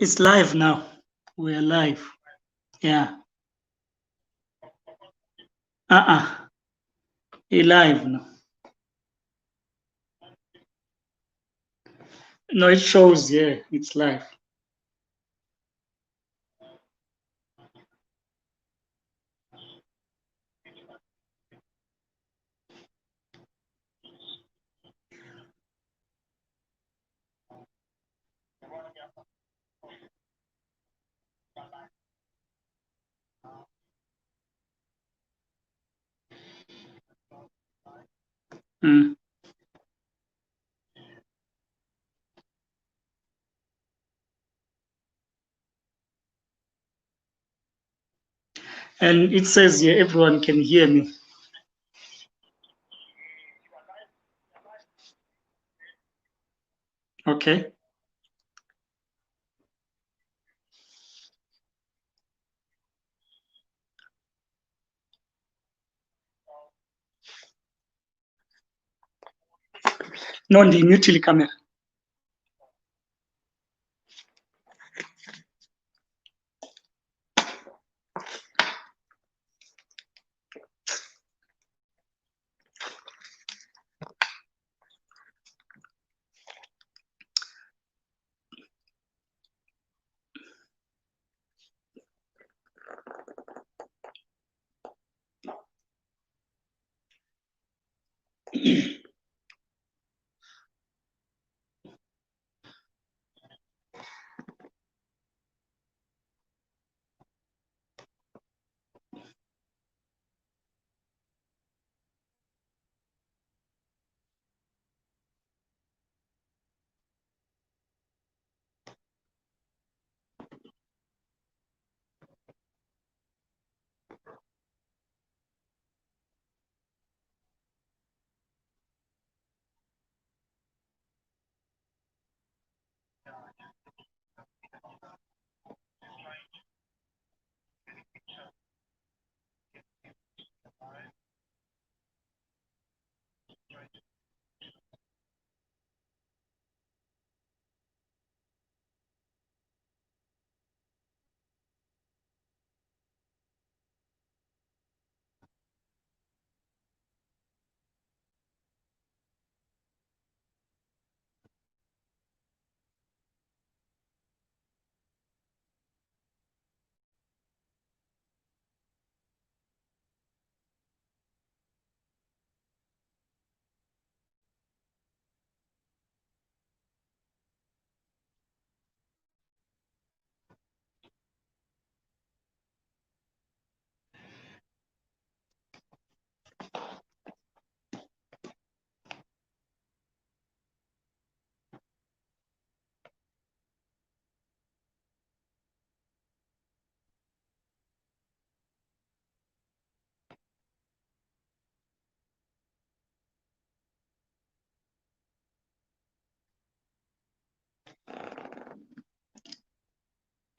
It's live now. We're live. Yeah. It's live now. No, it shows, yeah, it's live. Mm. And it says here everyone can hear me. Okay. Non di mute the camera.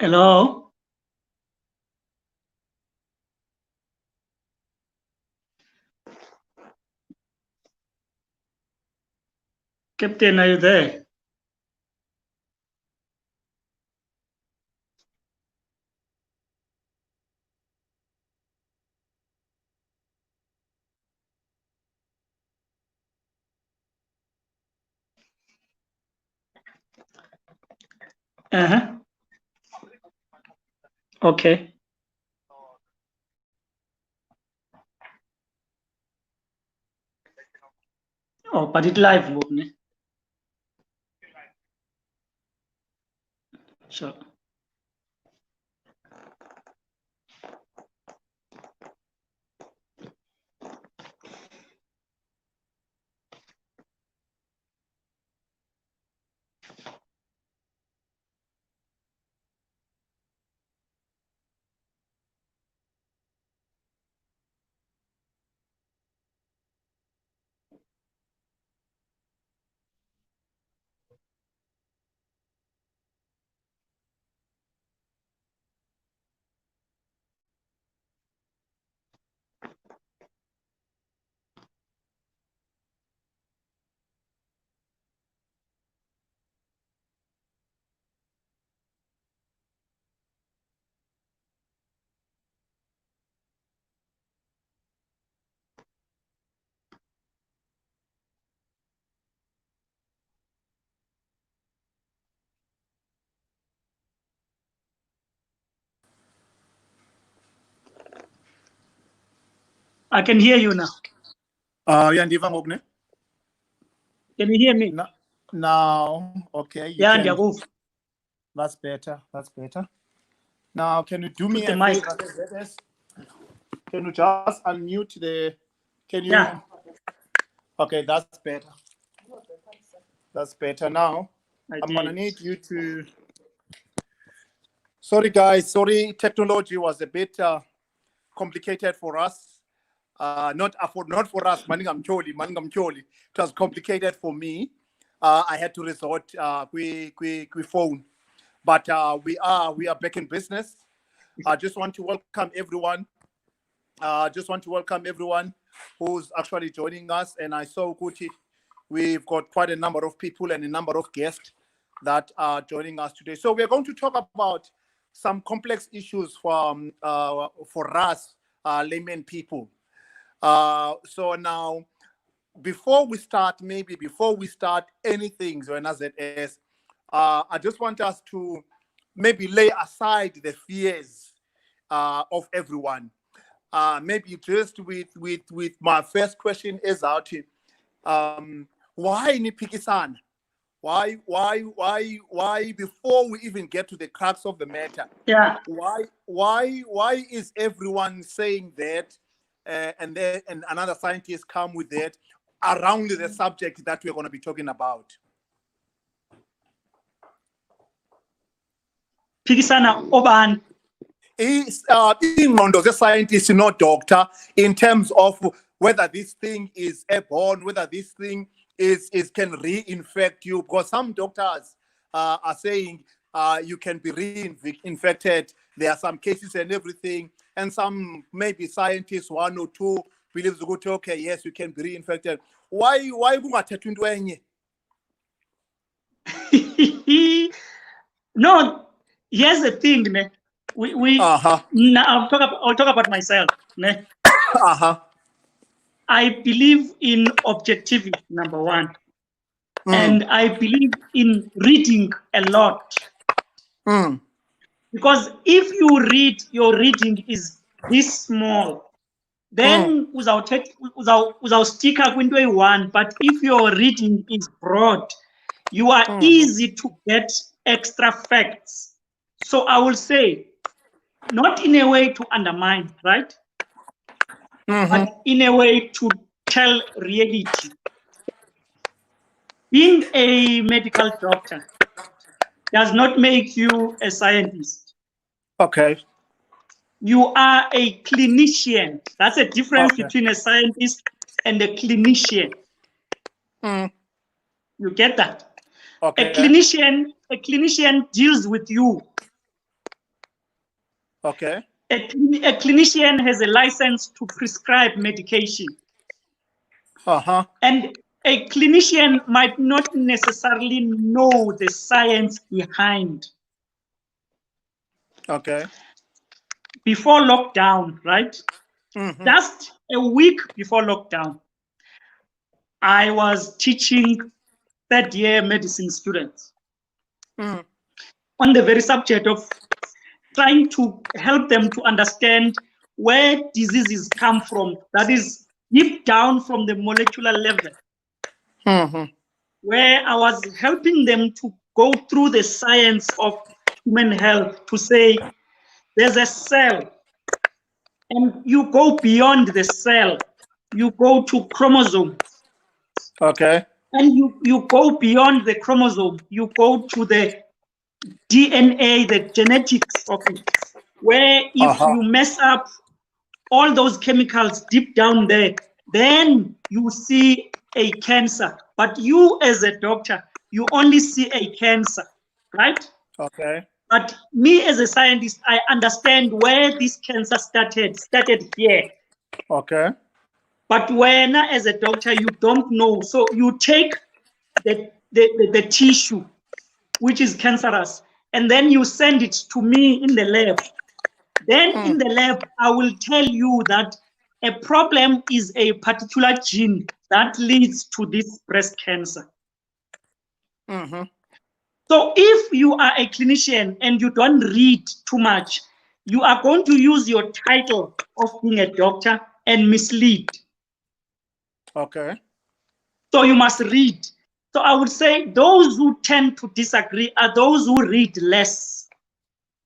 Hello? Captain, are you there? Uh-huh. Okay. Oh, but it live, ne? Sure. I can hear you now. Yeah, ndiva ngoku ne? Can you hear me? Now, okay. Yeah, that's better. That's better. Now, can you do me a mic. favor? Can you just unmute the? Can you? Yeah. Okay, that's better. That's better. Now, I'm gonna need you to. Sorry, guys. Sorry, technology was a bit complicated for us. Not for us. It was complicated for me. I had to resort with phone, but we are back in business. I just want to welcome everyone. Who's actually joining us, and I saw Kuti. We've got quite a number of people and a number of guests that are joining us today. So we're going to talk about some complex issues for us layman people. So now, before we start anything, I just want us to maybe lay aside the fears of everyone. Maybe just with my first question is out here. Why Nipikisana? Why before we even get to the crux of the matter? Yeah. Why is everyone saying that? And another scientist come with that around the subject that we're going to be talking about. Pikisana Oban is the scientist, not doctor, in terms of whether this thing is airborne, whether this thing can reinfect you, because some doctors are saying you can be reinfected. There are some cases and everything, and some maybe scientists, one or two, believes okay, yes, you can be reinfected. Why No, here's the thing, ne? Now I'll talk about myself. Ne? I believe in objectivity, number one. And I believe in reading a lot. Because if you read, your reading is this small, then without sticker window one, but if your reading is broad, you are easy to get extra facts. So I will say, not in a way to undermine, right? But in a way to tell reality. Being a medical doctor does not make you a scientist. Okay. You are a clinician. That's a difference between a scientist and a clinician. You get that? Okay. A clinician deals with you. Okay. A clinician has a license to prescribe medication. And a clinician might not necessarily know the science behind. Okay. Before lockdown, right? Just a week before lockdown, I was teaching third-year medicine students on the very subject of trying to help them to understand where diseases come from, that is deep down from the molecular level, where I was helping them to go through the science of human health to say there's a cell, and you go beyond the cell, you go to chromosomes. Okay. And you go beyond the chromosome, you go to the DNA, the genetics of it, where if you mess up all those chemicals deep down there, then you see a cancer. But you as a doctor, you only see a cancer, right? Okay. But me as a scientist, I understand where this cancer started here. Okay. But when as a doctor, you don't know. So you take the tissue, which is cancerous, and then you send it to me in the lab. Then in the lab, I will tell you that a problem is a particular gene that leads to this breast cancer. So if you are a clinician and you don't read too much, you are going to use your title of being a doctor and mislead. Okay. So you must read. So I would say those who tend to disagree are those who read less.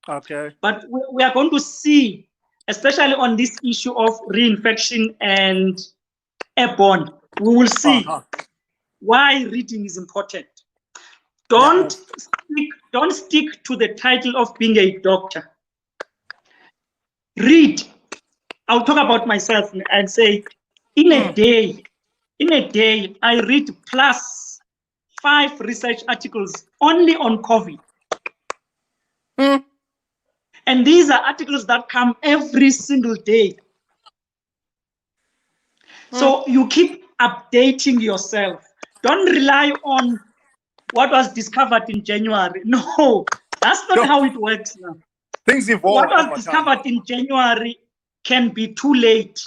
Okay. But we are going to see, especially on this issue of reinfection and airborne, we will see why reading is important. Don't stick to the title of being a doctor. Read. I'll talk about myself and say, in a day, I read plus 5 research articles only on COVID. And these are articles that come every single day. So you keep updating yourself. Don't rely on what was discovered in January. No, that's not how it works now. Things evolve. What was discovered in January can be too late.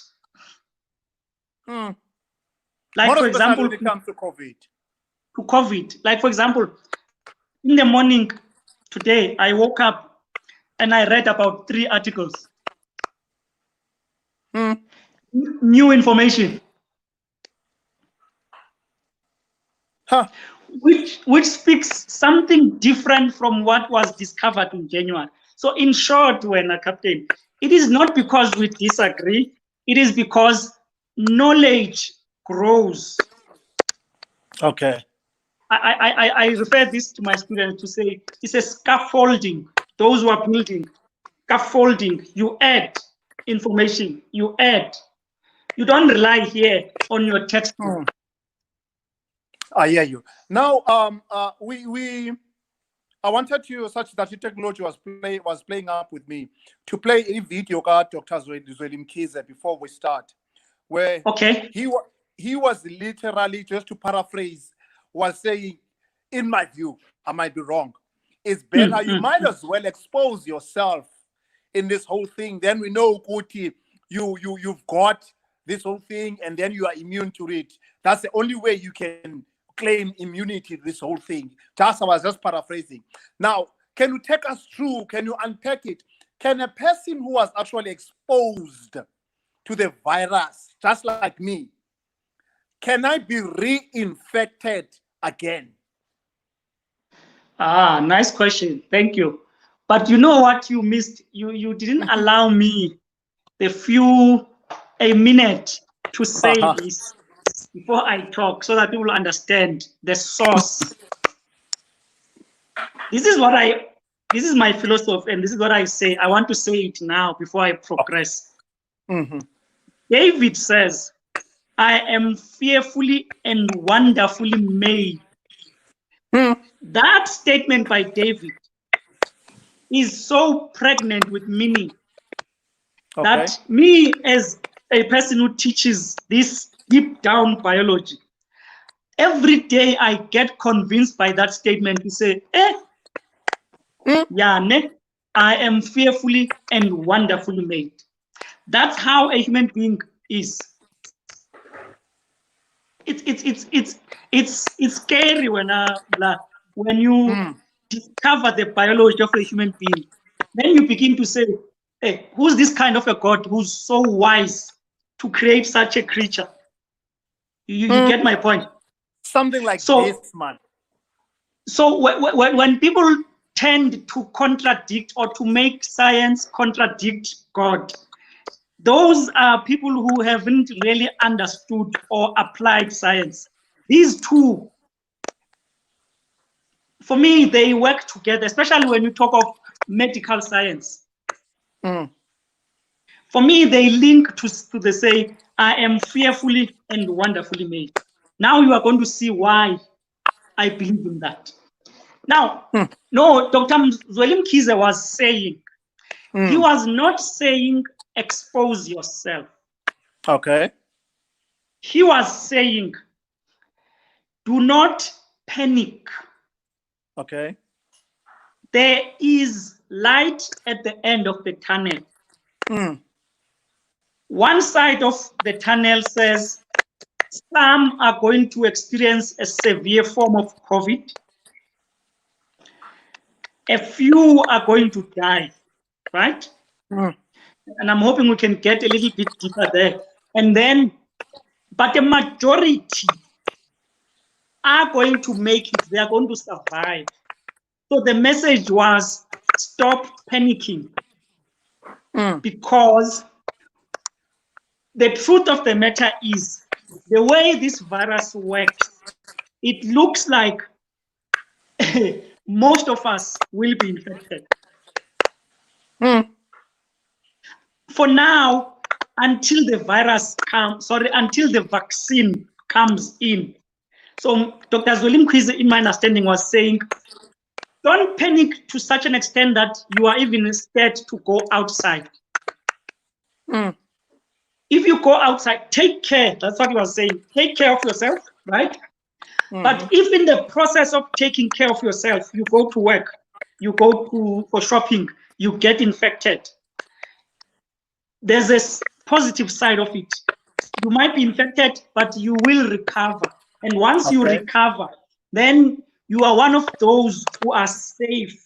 Like, for example, when it comes to COVID. Like, for example, in the morning today, I woke up and I read about 3 articles. New information. Which speaks something different from what was discovered in January. So in short, Captain, it is not because we disagree, it is because knowledge grows. Okay. I refer this to my students to say it's a scaffolding. Those who are building, scaffolding, you add information, you add. You don't rely here on your textbook. I hear you. Now, I wanted to, such that your technology was playing up with me, to play a video of Dr. Zolani Mkhize before we start, where he was literally, just to paraphrase, was saying, in my view, I might be wrong, it's better, you might as well expose yourself in this whole thing. Then we know, Kuti, you've got this whole thing, and then you are immune to it. That's the only way you can claim immunity to this whole thing. I was just paraphrasing. Now, can you take us through, can you unpack it? Can a person who was actually exposed to the virus, just like me, can I be reinfected again? Nice question. Thank you. But you know what you missed? You didn't allow me a minute to say this before I talk, so that people understand the source. This is my philosophy, and this is what I say. I want to say it now before I progress. David says, I am fearfully and wonderfully made. That statement by David is so pregnant with meaning that me, as a person who teaches this deep down biology, every day I get convinced by that statement to say, I am fearfully and wonderfully made. That's how a human being is. It's scary when you discover the biology of a human being. Then you begin to say, hey, who's this kind of a God who's so wise to create such a creature? You get my point? Something like this, man. So when people tend to contradict or to make science contradict God, those are people who haven't really understood or applied science. These two, for me, they work together, especially when you talk of medical science. For me, they link to the say, I am fearfully and wonderfully made. Now you are going to see why I believe in that. Now, no, Dr. Zolani Mkhize was saying, he was not saying expose yourself. Okay. He was saying, do not panic. Okay. There is light at the end of the tunnel. One side of the tunnel says some are going to experience a severe form of COVID. A few are going to die, right? And I'm hoping we can get a little bit deeper there. And then, but the majority are going to make it. They are going to survive. So the message was, stop panicking. Because the truth of the matter is, the way this virus works, it looks like most of us will be infected. For now, until the until the vaccine comes in. So Dr. Zolani in my understanding, was saying, don't panic to such an extent that you are even scared to go outside. If you go outside, take care. That's what he was saying. Take care of yourself, right? But if in the process of taking care of yourself, you go to work, you go for shopping, you get infected, there's a positive side of it. You might be infected, but you will recover. And once you recover, then you are one of those who are safe.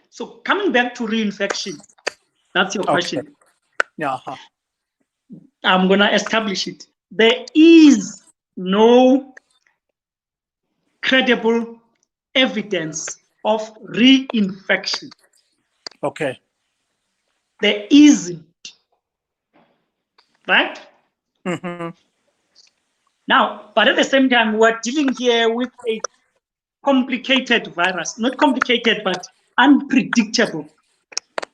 So coming back to reinfection, that's your question. I'm going to establish it. There is no credible evidence of reinfection. Okay. There isn't. Right? Now, but at the same time, we're dealing here with a complicated virus. Not complicated, but unpredictable.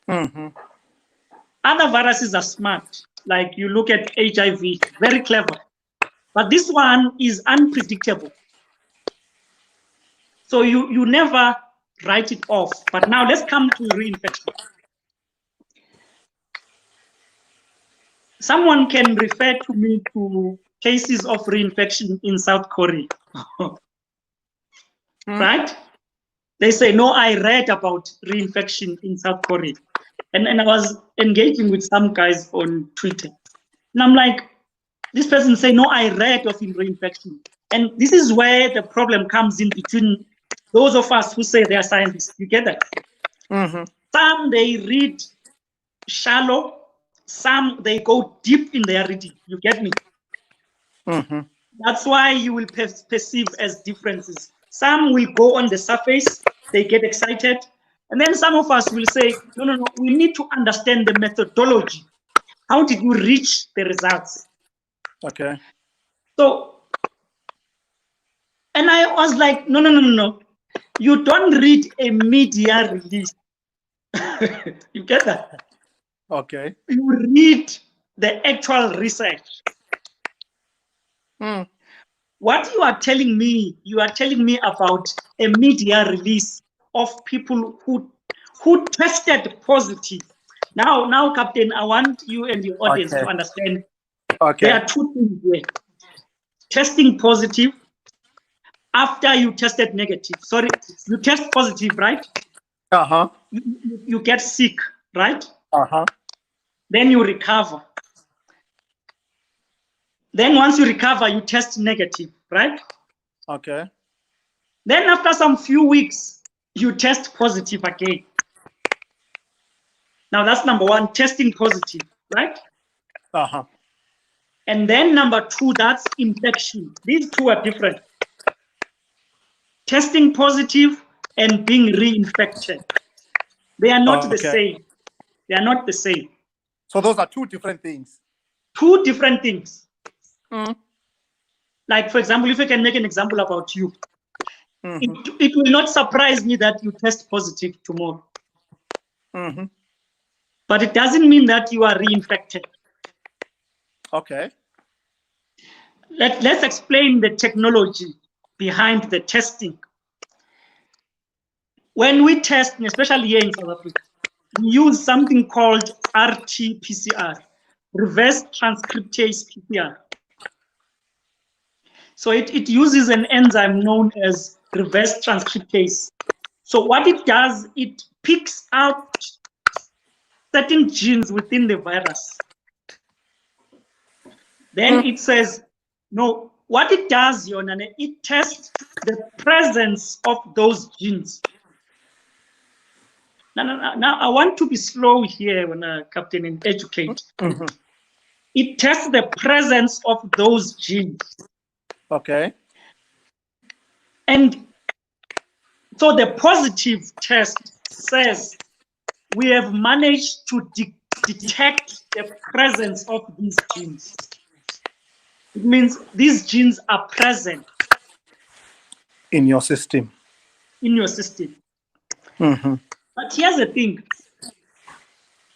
Other viruses are smart. Like you look at HIV, very clever. But this one is unpredictable. So you never write it off. But now let's come to reinfection. Someone can refer to me to cases of reinfection in South Korea. Right? They say, no, I read about reinfection in South Korea. And I was engaging with some guys on Twitter. And I'm like, this person say, no, I read of reinfection. And this is where the problem comes in between those of us who say they are scientists. You get that? Some, they read shallow. Some, they go deep in their reading. You get me? That's why you will perceive as differences. Some will go on the surface. They get excited. And then some of us will say, no, we need to understand the methodology. How did you reach the results? Okay. So, and I was like, no. You don't read a media release. You get that? Okay. You read the actual research. What you are telling me about a media release of people who tested positive. Now, Captain, I want you and your audience to understand. There are two things here. Testing positive after you tested negative. Sorry, you test positive, right? You get sick, right? Then you recover. Then once you recover, you test negative, right? Okay. Then after some few weeks, you test positive again. Now that's number one, testing positive, right? And then number two, that's infection. These two are different. Testing positive and being reinfected. They are not the same. They are not the same. So those are two different things. Two different things. Like, for example, if I can make an example about you, it will not surprise me that you test positive tomorrow. But it doesn't mean that you are reinfected. Okay. Let's explain the technology behind the testing. When we test, especially here in South Africa, we use something called RT-PCR, reverse transcriptase PCR. So it uses an enzyme known as reverse transcriptase. So what it does, it picks out certain genes within the virus. Then it says, no, what it does, Yonane, it tests the presence of those genes. Now I want to be slow here, when Captain, and educate. it tests the presence of those genes. Okay. And so the positive test says we have managed to detect the presence of these genes. It means these genes are present In your system. in your system. Mm-hmm. But here's the thing.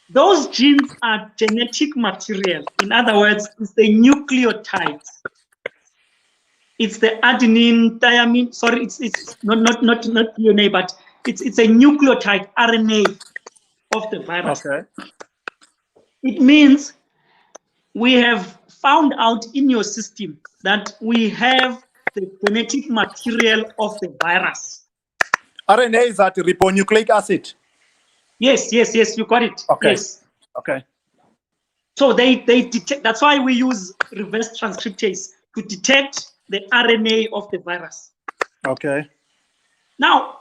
Those genes are genetic material. In other words, it's the nucleotides. It's the adenine, thymine. Sorry, it's not DNA, but it's a nucleotide RNA of the virus. Okay. It means we have found out in your system that we have the genetic material of the virus. RNA is that ribonucleic acid. Yes, you got it. Okay. Yes. Okay. So they detect. That's why we use reverse transcriptase to detect the RNA of the virus. Okay. Now,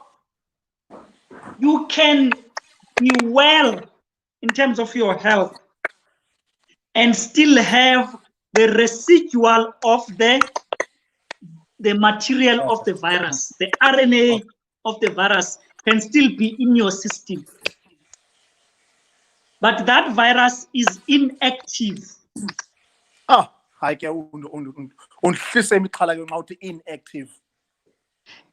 you can be well in terms of your health and still have the residual of the material of the virus. The RNA of the virus can still be in your system. But that virus is inactive. Ah, inactive.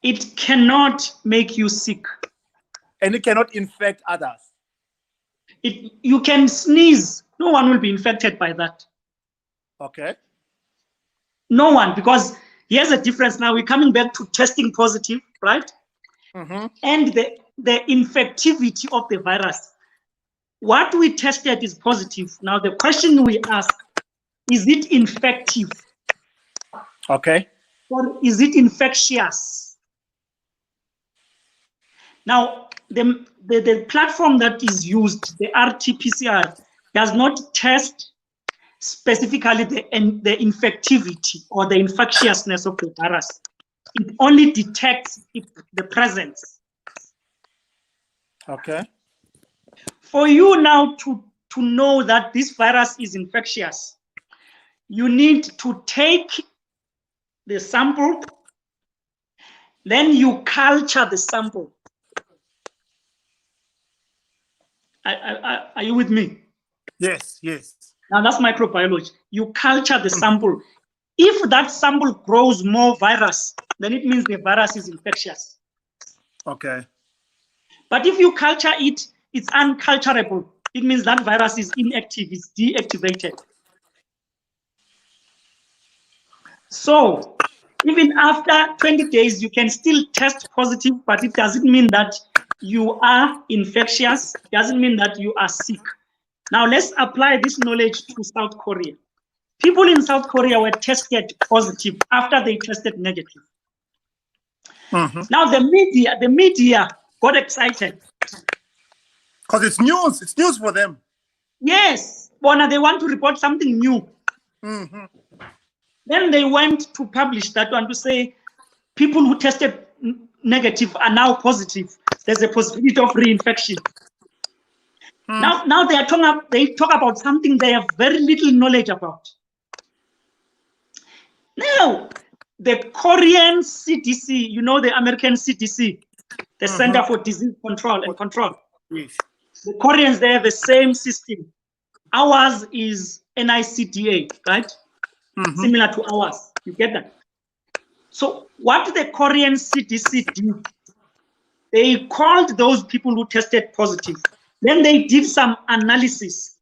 It cannot make you sick. And it cannot infect others. You can sneeze. No one will be infected by that. Okay. No one, because here's a difference now. We're coming back to testing positive, right? Mm-hmm. And the infectivity of the virus. What we tested is positive. Now the question we ask, is it infective? Okay. Or is it infectious? Now, the platform that is used, the RT-PCR, does not test specifically the infectivity or the infectiousness of the virus. It only detects the presence. Okay. For you now to know that this virus is infectious, you need to take the sample, then you culture the sample. Are you with me? Yes. Now that's microbiology. You culture the sample. If that sample grows more virus, then it means the virus is infectious. Okay. But if you culture it, it's unculturable. It means that virus is inactive, it's deactivated. So even after 20 days, you can still test positive, but it doesn't mean that you are infectious, it doesn't mean that you are sick. Now let's apply this knowledge to South Korea. People in South Korea were tested positive after they tested negative. Mm-hmm. Now the media got excited. Because it's news. It's news for them. Yes, Bona, they want to report something new. Mm-hmm. Then they went to publish that one to say people who tested negative are now positive. There's a possibility of reinfection. Now they talk about something they have very little knowledge about. Now, the Korean CDC, you know the American CDC, the Center for Disease Control and Control. Yes. The Koreans, they have the same system. Ours is NICDA, right? Mm-hmm. Similar to ours. You get that? So what the Korean CDC did, they called those people who tested positive. Then they did some analysis.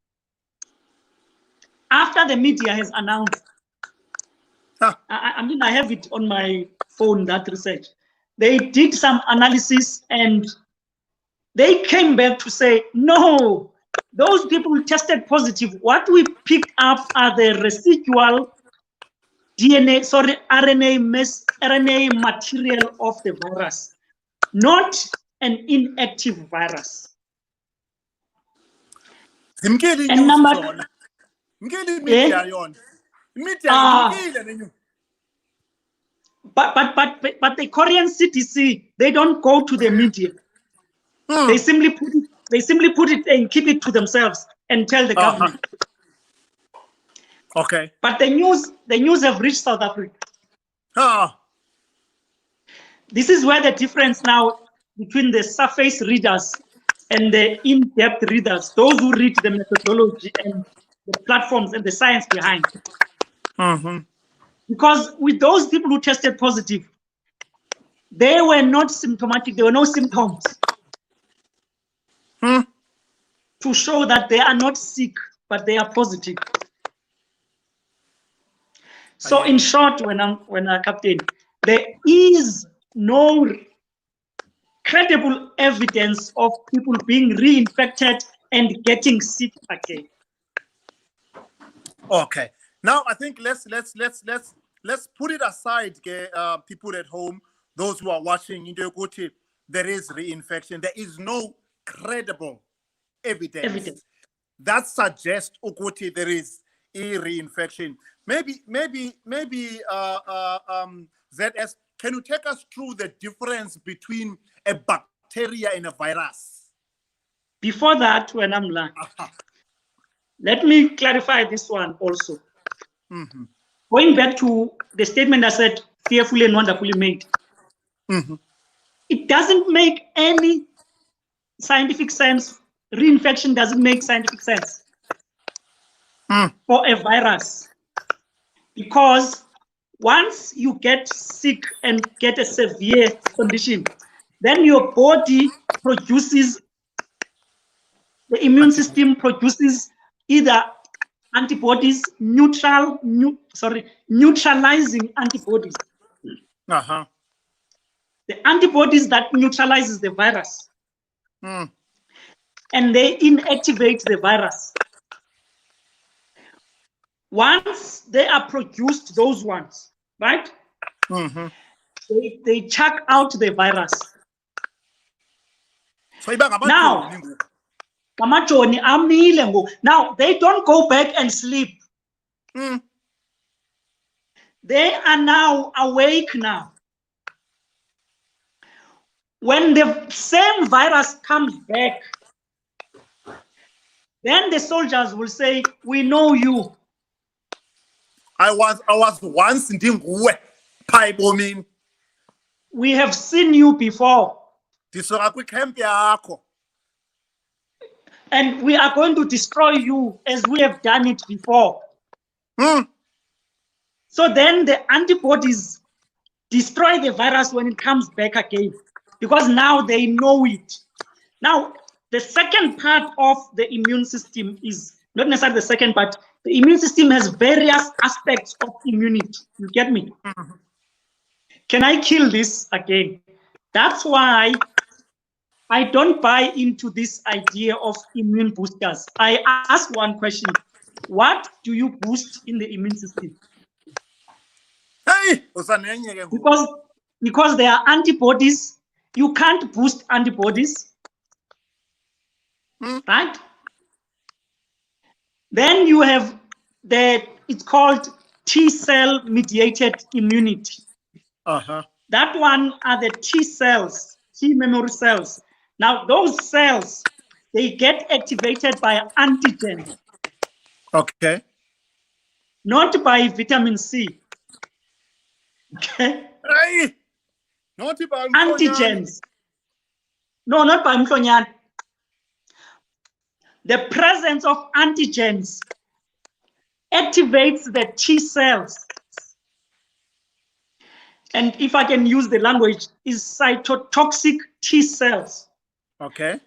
After the media has announced, I have it on my phone, that research. They did some analysis and they came back to say, no, those people who tested positive, what we picked up are the residual RNA material of the virus, not an inactive virus. And number but the Korean CDC, they don't go to the media. They simply put it and keep it to themselves and tell the government. Okay. But the news have reached South Africa. Ah. This is where the difference now between the surface readers and the in-depth readers, those who read the methodology and the platforms and the science behind. Because with those people who tested positive, they were not symptomatic, there were no symptoms to show that they are not sick, but they are positive. So in short, when I'm captain, there is no credible evidence of people being reinfected and getting sick again. Okay. Now I think let's put it aside, people at home, those who are watching into Kuti, there is reinfection. There is no credible evidence that suggests Ukuti there is a reinfection. Maybe ZS, can you take us through the difference between a bacteria and a virus? Before that, when I'm learning, let me clarify this one also. Going back to the statement I said, fearfully and wonderfully made. It doesn't make any scientific sense. Reinfection doesn't make scientific sense for a virus. Because once you get sick and get a severe condition, then your body produces, the immune system produces either antibodies, neutralizing antibodies. The antibodies that neutralizes the virus. And they inactivate the virus. Once they are produced, those ones, right? They chuck out the virus. Now, now they don't go back and sleep. They are now awake now. When the same virus comes back, then the soldiers will say, we know you. I was once ndinguwe Airbone. We have seen you before. And we are going to destroy you as we have done it before. So then the antibodies destroy the virus when it comes back again, because now they know it. Now, the second part of the immune system is not necessarily the second part. The immune system has various aspects of immunity. You get me? Can I kill this again? That's why I don't buy into this idea of immune boosters. I ask one question. What do you boost in the immune system? Because there are antibodies. You can't boost antibodies. Right? Then you have it's called T-cell mediated immunity. That one are the T cells, T memory cells. Now those cells, they get activated by antigens. Okay. Not by vitamin C. Okay. Not by antigens. No, not by mhlonyana. The presence of antigens activates the T cells. And if I can use the language, is cytotoxic T cells. Okay.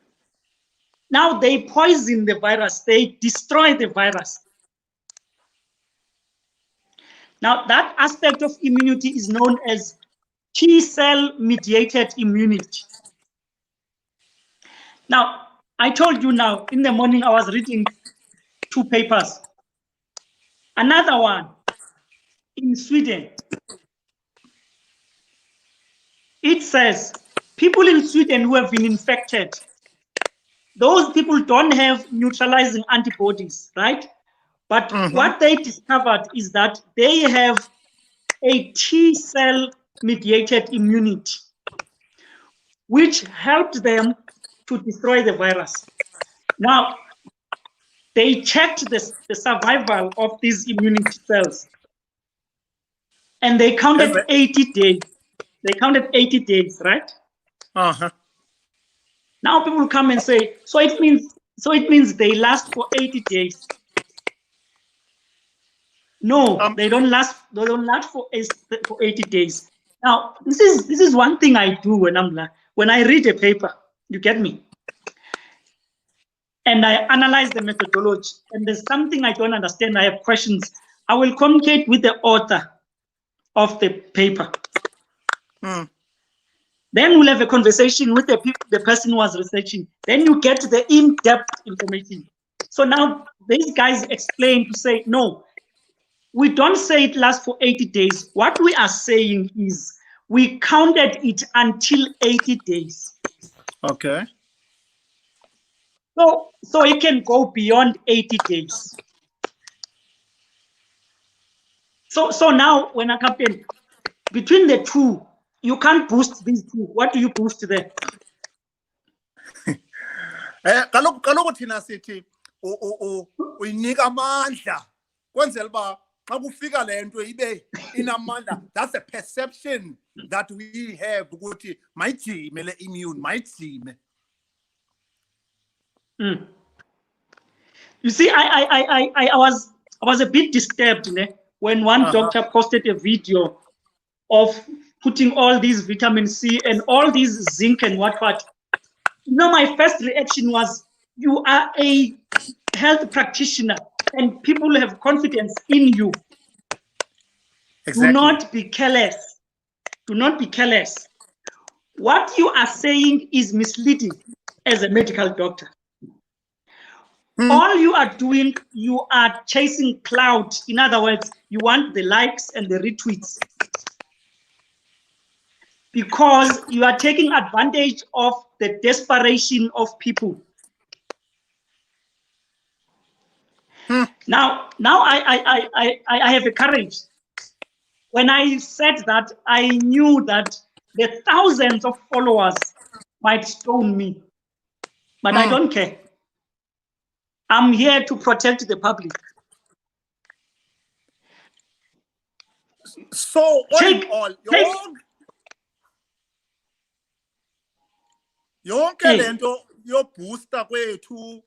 Now they poison the virus, they destroy the virus. Now that aspect of immunity is known as T-cell mediated immunity. Now, I told you now, in the morning I was reading 2 papers. Another one in Sweden. It says people in Sweden who have been infected, those people don't have neutralizing antibodies, right? But what they discovered is that they have a T-cell mediated immunity, which helped them to destroy the virus. Now, they checked the survival of these immunity cells, and they counted 80 days. They counted 80 days, right? Uh-huh. Now people come and say, so it means they last for 80 days. No, they don't last. They don't last for 80 days. Now, this is one thing I do when I read a paper. You get me? And I analyze the methodology. And there's something I don't understand. I have questions. I will communicate with the author of the paper. Then we'll have a conversation with the person who was researching. Then you get the in-depth information. So now these guys explain to say, no, we don't say it lasts for 80 days. What we are saying is we counted it until 80 days. Okay. So it can go beyond 80 days. So now when I come in, between the two, you can't boost these two. What do you boost there? Kaloku thina sithi uyinika amandla kwenzela uba xa kufika le nto ibe inamandla. That's the perception that we have ukuthi mayijime le immune, mayijime. You see, I was a bit disturbed when one doctor posted a video of putting all these vitamin C and all these zinc and what. You know, my first reaction was, you are a health practitioner and people have confidence in you. Exactly. Do not be careless. Do not be careless. What you are saying is misleading as a medical doctor. All you are doing, you are chasing clout. In other words, you want the likes and the retweets, because you are taking advantage of the desperation of people. Now I have a courage. When I said that, I knew that the thousands of followers might stone me, but I don't care. I'm here to protect the public. So all yonke lento yo booster kwethu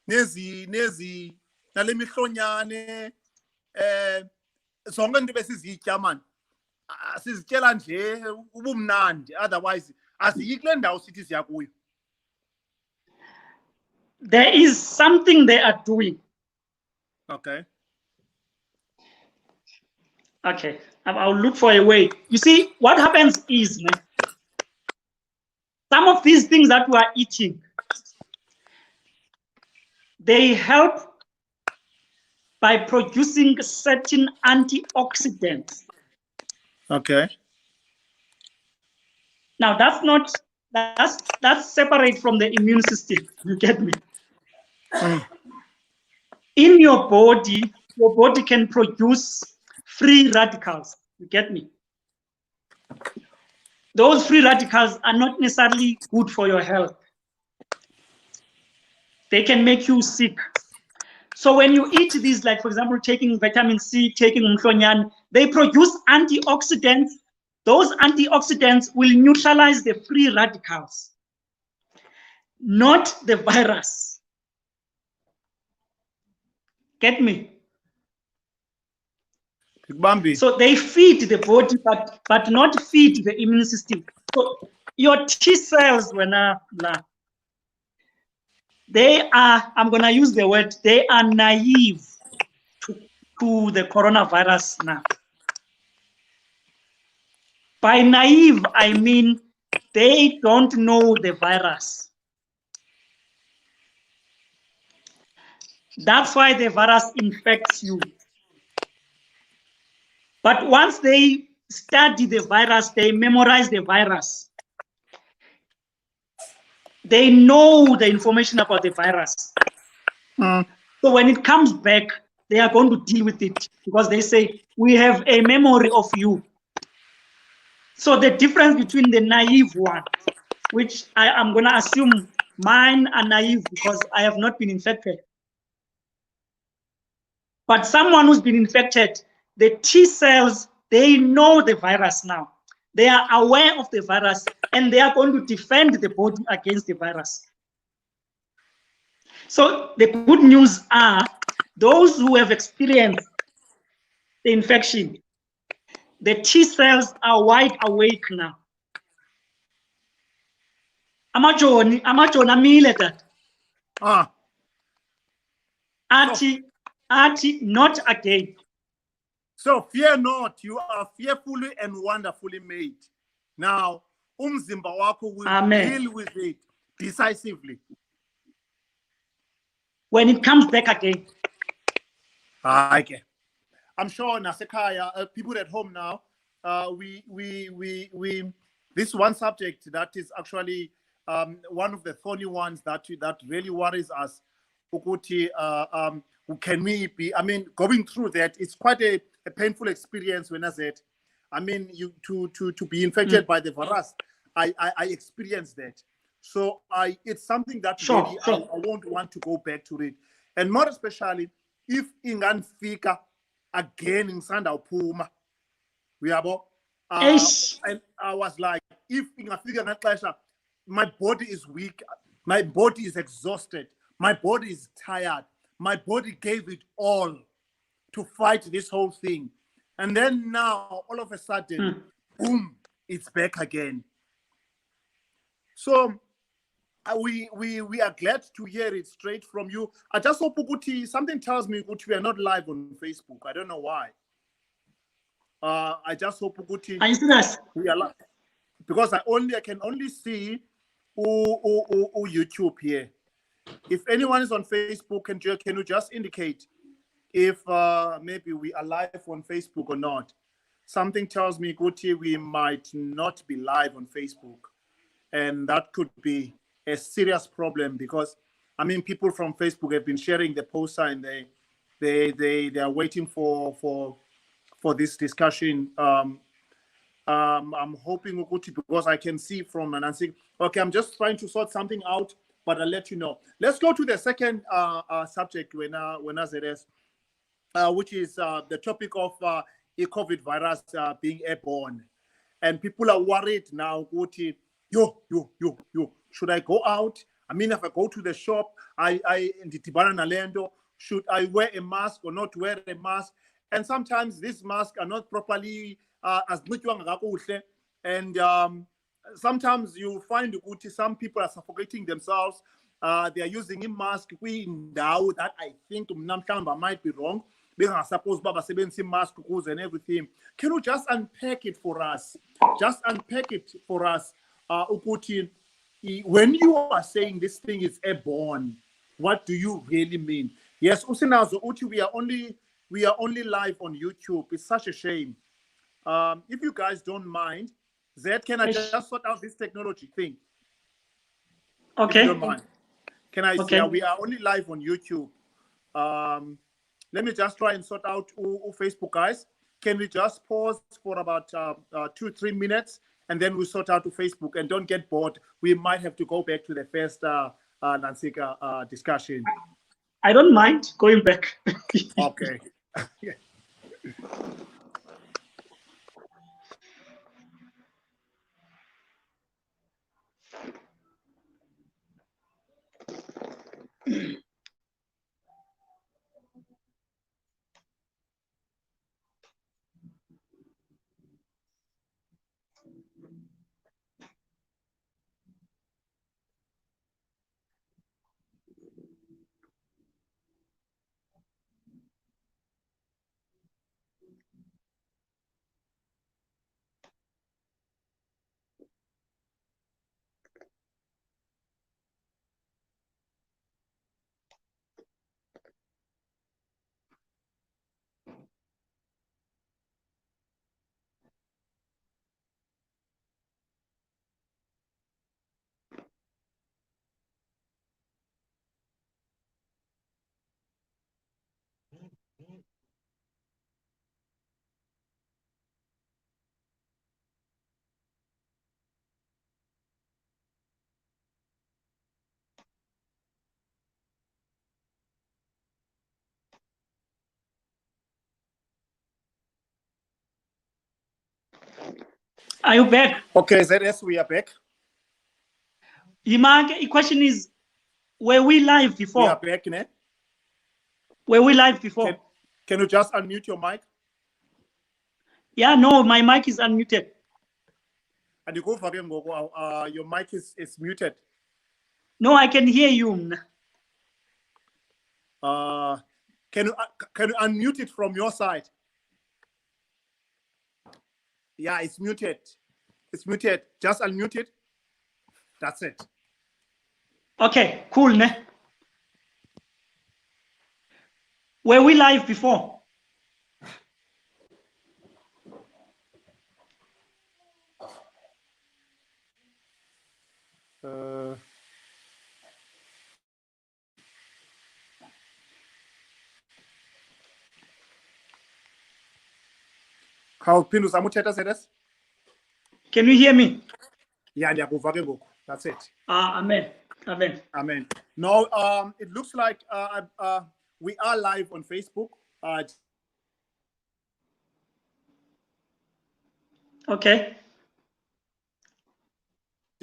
nezi nale mihlonyane zonke into besizitya man sizityela nje ubumnandi, otherwise asiyiki le ndawo sithi siya kuyo. There is something they are doing. Okay. Okay, I'll look for a way. You see, what happens is, some of these things that we are eating, they help by producing certain antioxidants. Okay. Now that's separate from the immune system. You get me? In your body can produce free radicals. You get me? Those free radicals are not necessarily good for your health. They can make you sick. So when you eat these, like for example, taking vitamin C, taking mhlonyan, they produce antioxidants. Those antioxidants will neutralize the free radicals, not the virus. Get me? So they feed the body, but not feed the immune system. So your T cells, they are, I'm going to use the word, they are naive to the coronavirus now. By naive, I mean they don't know the virus. That's why the virus infects you. But once they study the virus, they memorize the virus. They know the information about the virus. So when it comes back, they are going to deal with it because they say, we have a memory of you. So the difference between the naive one, which I'm going to assume mine are naive because I have not been infected. But someone who's been infected, the T cells, they know the virus now. They are aware of the virus and they are going to defend the body against the virus. So the good news are those who have experienced the infection, the T cells are wide awake now. Amajoni amile that. Ati, not again. So fear not, you are fearfully and wonderfully made. Now, umzimba wako will Amen. deal with it decisively. When it comes back again. Okay. I'm sure Nasekaya, people at home now, this one subject that is actually one of the thorny ones that really worries us. Can we be? I mean, going through that, it's quite a painful experience. When I said, I mean, you to be infected by the virus, I experienced that. So it's something that really I won't want to go back to it, and more especially if inganfika again in Sandau uyabo, and I was like, if ingafika ngaxesha, my body is weak, my body is exhausted, my body is tired, my body gave it all to fight this whole thing, and then now all of a sudden boom, it's back again. So we are glad to hear it straight from you. I just hope something tells me we are not live on Facebook. I don't know why. I just hope we are live, because I can only see YouTube here. If anyone is on Facebook, can you just indicate if maybe we are live on Facebook or not? Something tells me we might not be live on Facebook, and that could be a serious problem, because I mean, people from Facebook have been sharing the poster and they are waiting for this discussion. I'm hoping because I can see from Nancy. Okay, I'm just trying to sort something out, but I'll let you know. Let's go to the second subject when which is the topic of COVID virus being airborne, and people are worried now. Should I go out? I mean, if I go to the shop, should I wear a mask or not wear a mask? And sometimes these masks are not properly as and sometimes you find some people are suffocating themselves. They are using a mask that I think might be wrong. Suppose Baba mask and everything. Can you just unpack it for us? Just unpack it for us, Ukuti. When you are saying this thing is airborne, what do you really mean? Yes, Usinazo Uti, we are only live on YouTube. It's such a shame. If you guys don't mind, Zed, can I just sort out this technology thing? Okay. If you don't mind. Can I see? We are only live on YouTube. Let me just try and sort out Facebook, guys. Can we just pause for about 2-3 minutes, and then we sort out to Facebook? And don't get bored. We might have to go back to the first Nansika discussion. I don't mind going back. Okay. Are you back? Okay, ZS, we are back. The question is, were we live before? We are back, ne? Were we live before? Can you just unmute your mic? Yeah, no, my mic is unmuted. And you go for him, your mic is muted. No, I can hear you. Can you unmute it from your side? Yeah, it's muted. It's muted. Just unmute it. That's it. Okay, cool, ne? Were we live before? How Pindus Amuteta said this? Can you hear me? Yeah, that's it. Amen. Amen. Amen. No, it looks like we are live on Facebook. Okay.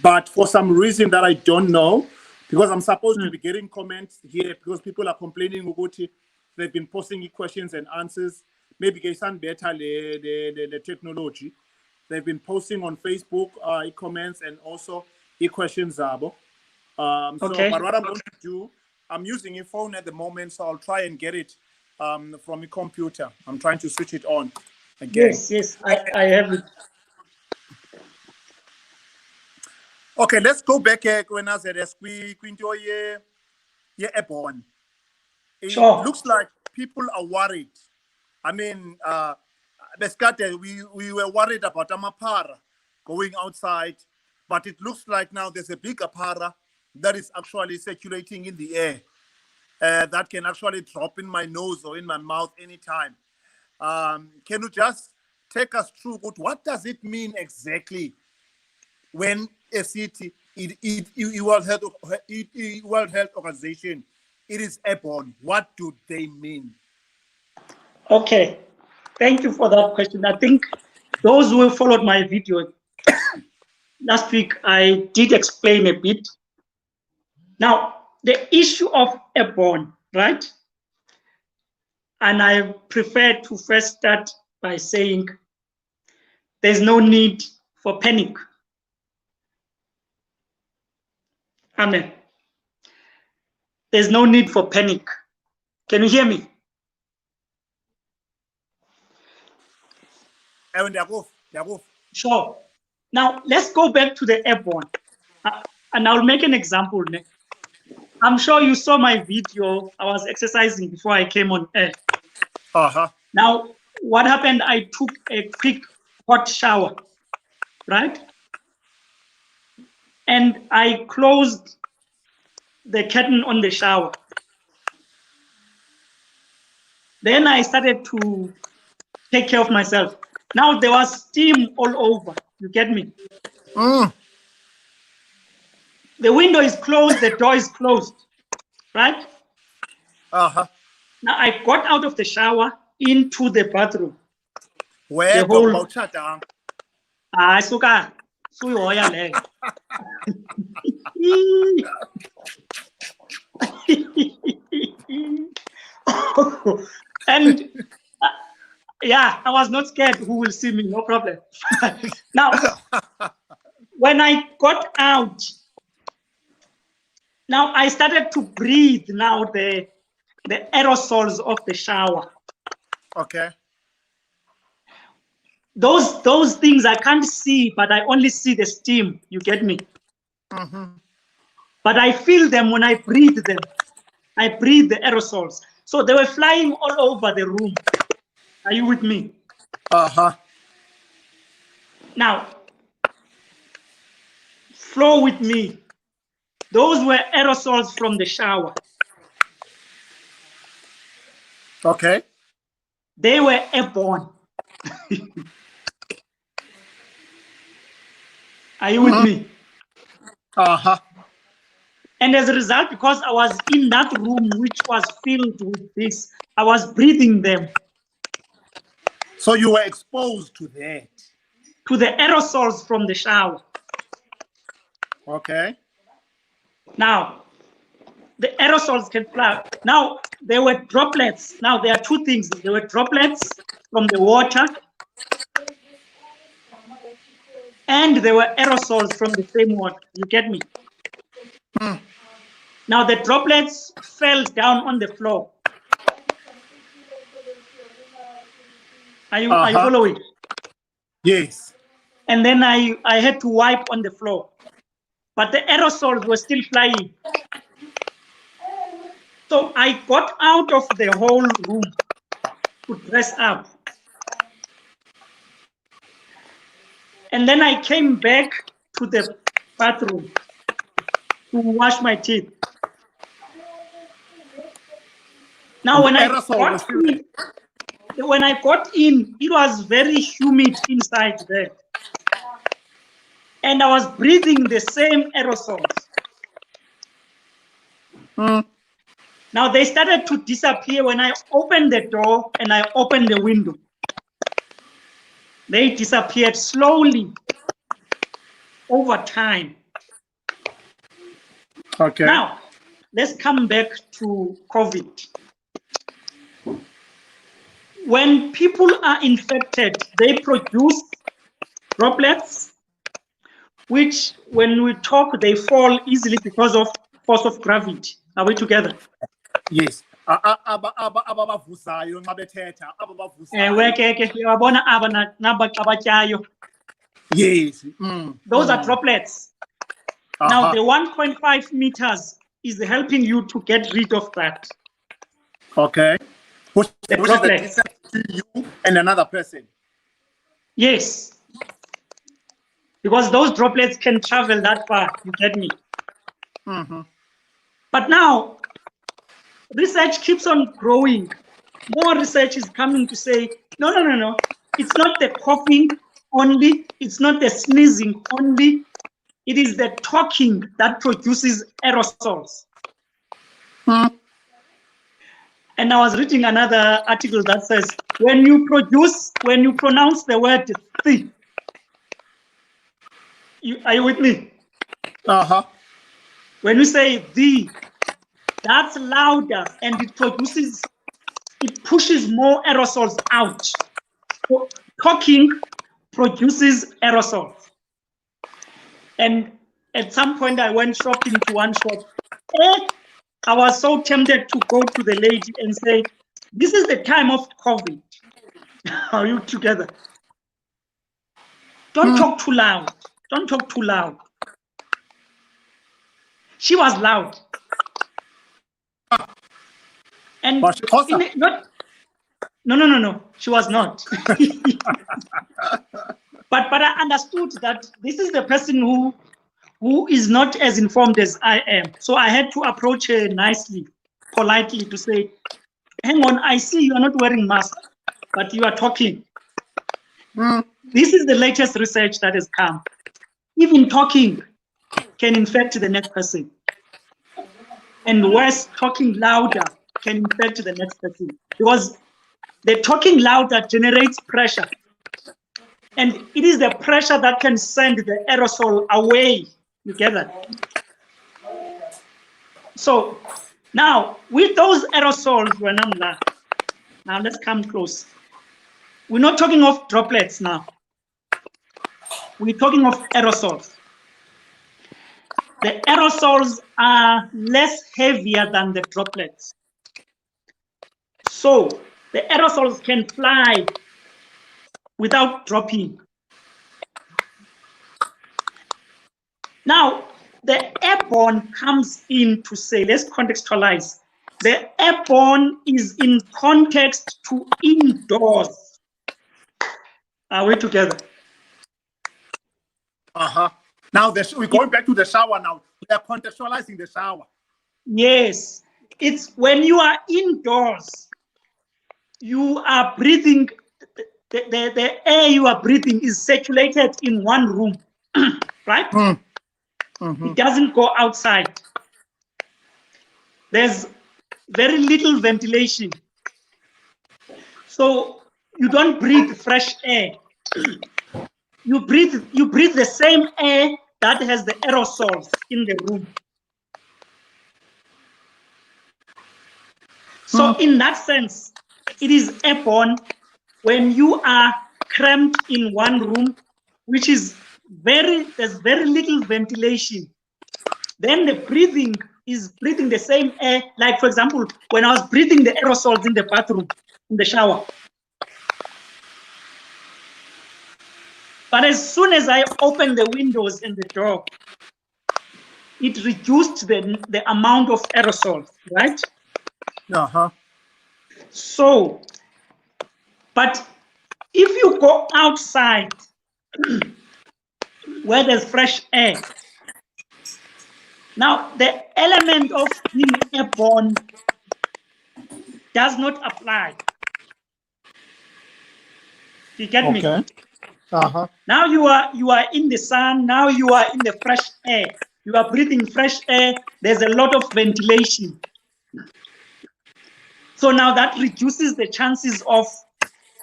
But for some reason that I don't know, because I'm supposed to be getting comments here because people are complaining about it. They've been posting questions and answers. Maybe they sound better the technology. They've been posting on Facebook comments and also questions. Okay. But what I'm going to do, I'm using a phone at the moment, so I'll try and get it from a computer. I'm trying to switch it on again. Yes, I have it. Okay, let's go back when I said Quinto Airborne. It looks like people are worried. I mean, we were worried about Amapara going outside, but it looks like now there's a bigger para that is actually circulating in the air that can actually drop in my nose or in my mouth anytime. Can you just take us through what does it mean exactly when a city, World Health Organization, it is airborne? What do they mean? Okay, thank you for that question. I think those who followed my video last week, I did explain a bit. Now, the issue of airborne, right? And I prefer to first start by saying there's no need for panic. Amen. There's no need for panic. Can you hear me? Sure. Now, let's go back to the airborne. And I'll make an example. I'm sure you saw my video. I was exercising before I came on air. Now, what happened? I took a quick hot shower, right? And I closed the curtain on the shower. Then I started to take care of myself. Now there was steam all over. You get me? The window is closed, the door is closed, right? Now I got out of the shower into the bathroom. Where the whole suka suyoya le. And yeah, I was not scared. Who will see me? No problem. Now, when I got out, now I started to breathe. Now the aerosols of the shower. Okay. Those things I can't see, but I only see the steam. You get me? But I feel them when I breathe them. I breathe the aerosols. So they were flying all over the room. Are you with me? Now, flow with me. Those were aerosols from the shower. Okay. They were airborne. Are you with me? And as a result, because I was in that room which was filled with this, I was breathing them. So you were exposed to that? to the aerosols from the shower. Okay. Now, the aerosols can fly. Now, there were droplets. Now, there are two things. There were droplets from the water, and there were aerosols from the same water. You get me? Now, the droplets fell down on the floor. Are you following? Yes. And then I had to wipe on the floor. But the aerosols were still flying. So I got out of the whole room to dress up. And then I came back to the bathroom to wash my teeth. Now, when I got in, it was very humid inside there. And I was breathing the same aerosols. Now, they started to disappear when I opened the door and I opened the window. They disappeared slowly over time. Okay. Now, let's come back to COVID. When people are infected, they produce droplets, which when we talk, they fall easily because of force of gravity. Are we together? Yes. Yes. Those are droplets. Now, the 1.5 meters is helping you to get rid of that. Okay. Which is the distance between you and another person. Yes. Because those droplets can travel that far. You get me? But now, research keeps on growing. More research is coming to say, no. It's not the coughing only. It's not the sneezing only. It is the talking that produces aerosols. And I was reading another article that says, when you pronounce the word "the," are you with me? When you say "the," that's louder and it pushes more aerosols out. So talking produces aerosols. And at some point I went shopping to one shop. I was so tempted to go to the lady and say, this is the time of COVID. Are you together? Don't talk too loud. Don't talk too loud. She was loud. And no, she was not. But I understood that this is the person who is not as informed as I am. So I had to approach her nicely, politely to say, hang on, I see you are not wearing mask, but you are talking. This is the latest research that has come. Even talking can infect the next person. And worse, talking louder can infect the next person. Because the talking louder generates pressure. And it is the pressure that can send the aerosol away. You get that? So now, with those aerosols, now let's come close. We're not talking of droplets now. We're talking of aerosols. The aerosols are less heavier than the droplets. So the aerosols can fly without dropping. Now, the airborne comes in to say, let's contextualize. The airborne is in context to indoors. Are we together? Now we're going back to the shower now. We are contextualizing the shower. Yes. It's when you are indoors, you are breathing, the air you are breathing is circulated in one room, right? It doesn't go outside. There's very little ventilation. So you don't breathe fresh air. you breathe the same air that has the aerosols in the room. So in that sense, it is airborne when you are cramped in one room, which is there's very little ventilation. Then the breathing is breathing the same air. Like, for example, when I was breathing the aerosols in the bathroom, in the shower. But as soon as I opened the windows and the door, it reduced the amount of aerosols, right? So, but if you go outside where there's fresh air, now the element of being airborne does not apply. Do you get me? Now you are in the sun, now you are in the fresh air. You are breathing fresh air, there's a lot of ventilation. So now that reduces the chances of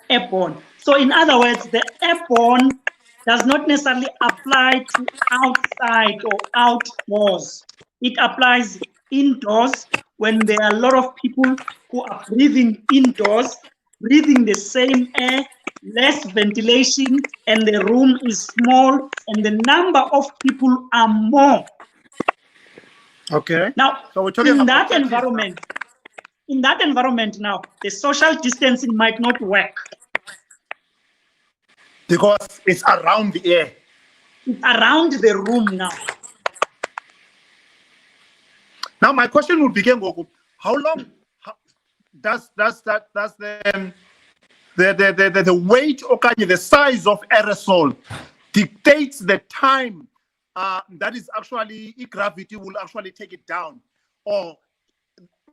airborne. So in other words, the airborne does not necessarily apply to outside or outdoors. It applies indoors when there are a lot of people who are breathing indoors, breathing the same air, less ventilation, and the room is small, and the number of people are more. Okay. Now, so we're talking in about that environment now, the social distancing might not work. Because it's around the air. It's around the room now. Now my question would begin, Goku. How long does the weight or the size of aerosol dictates the time that is actually gravity will actually take it down, or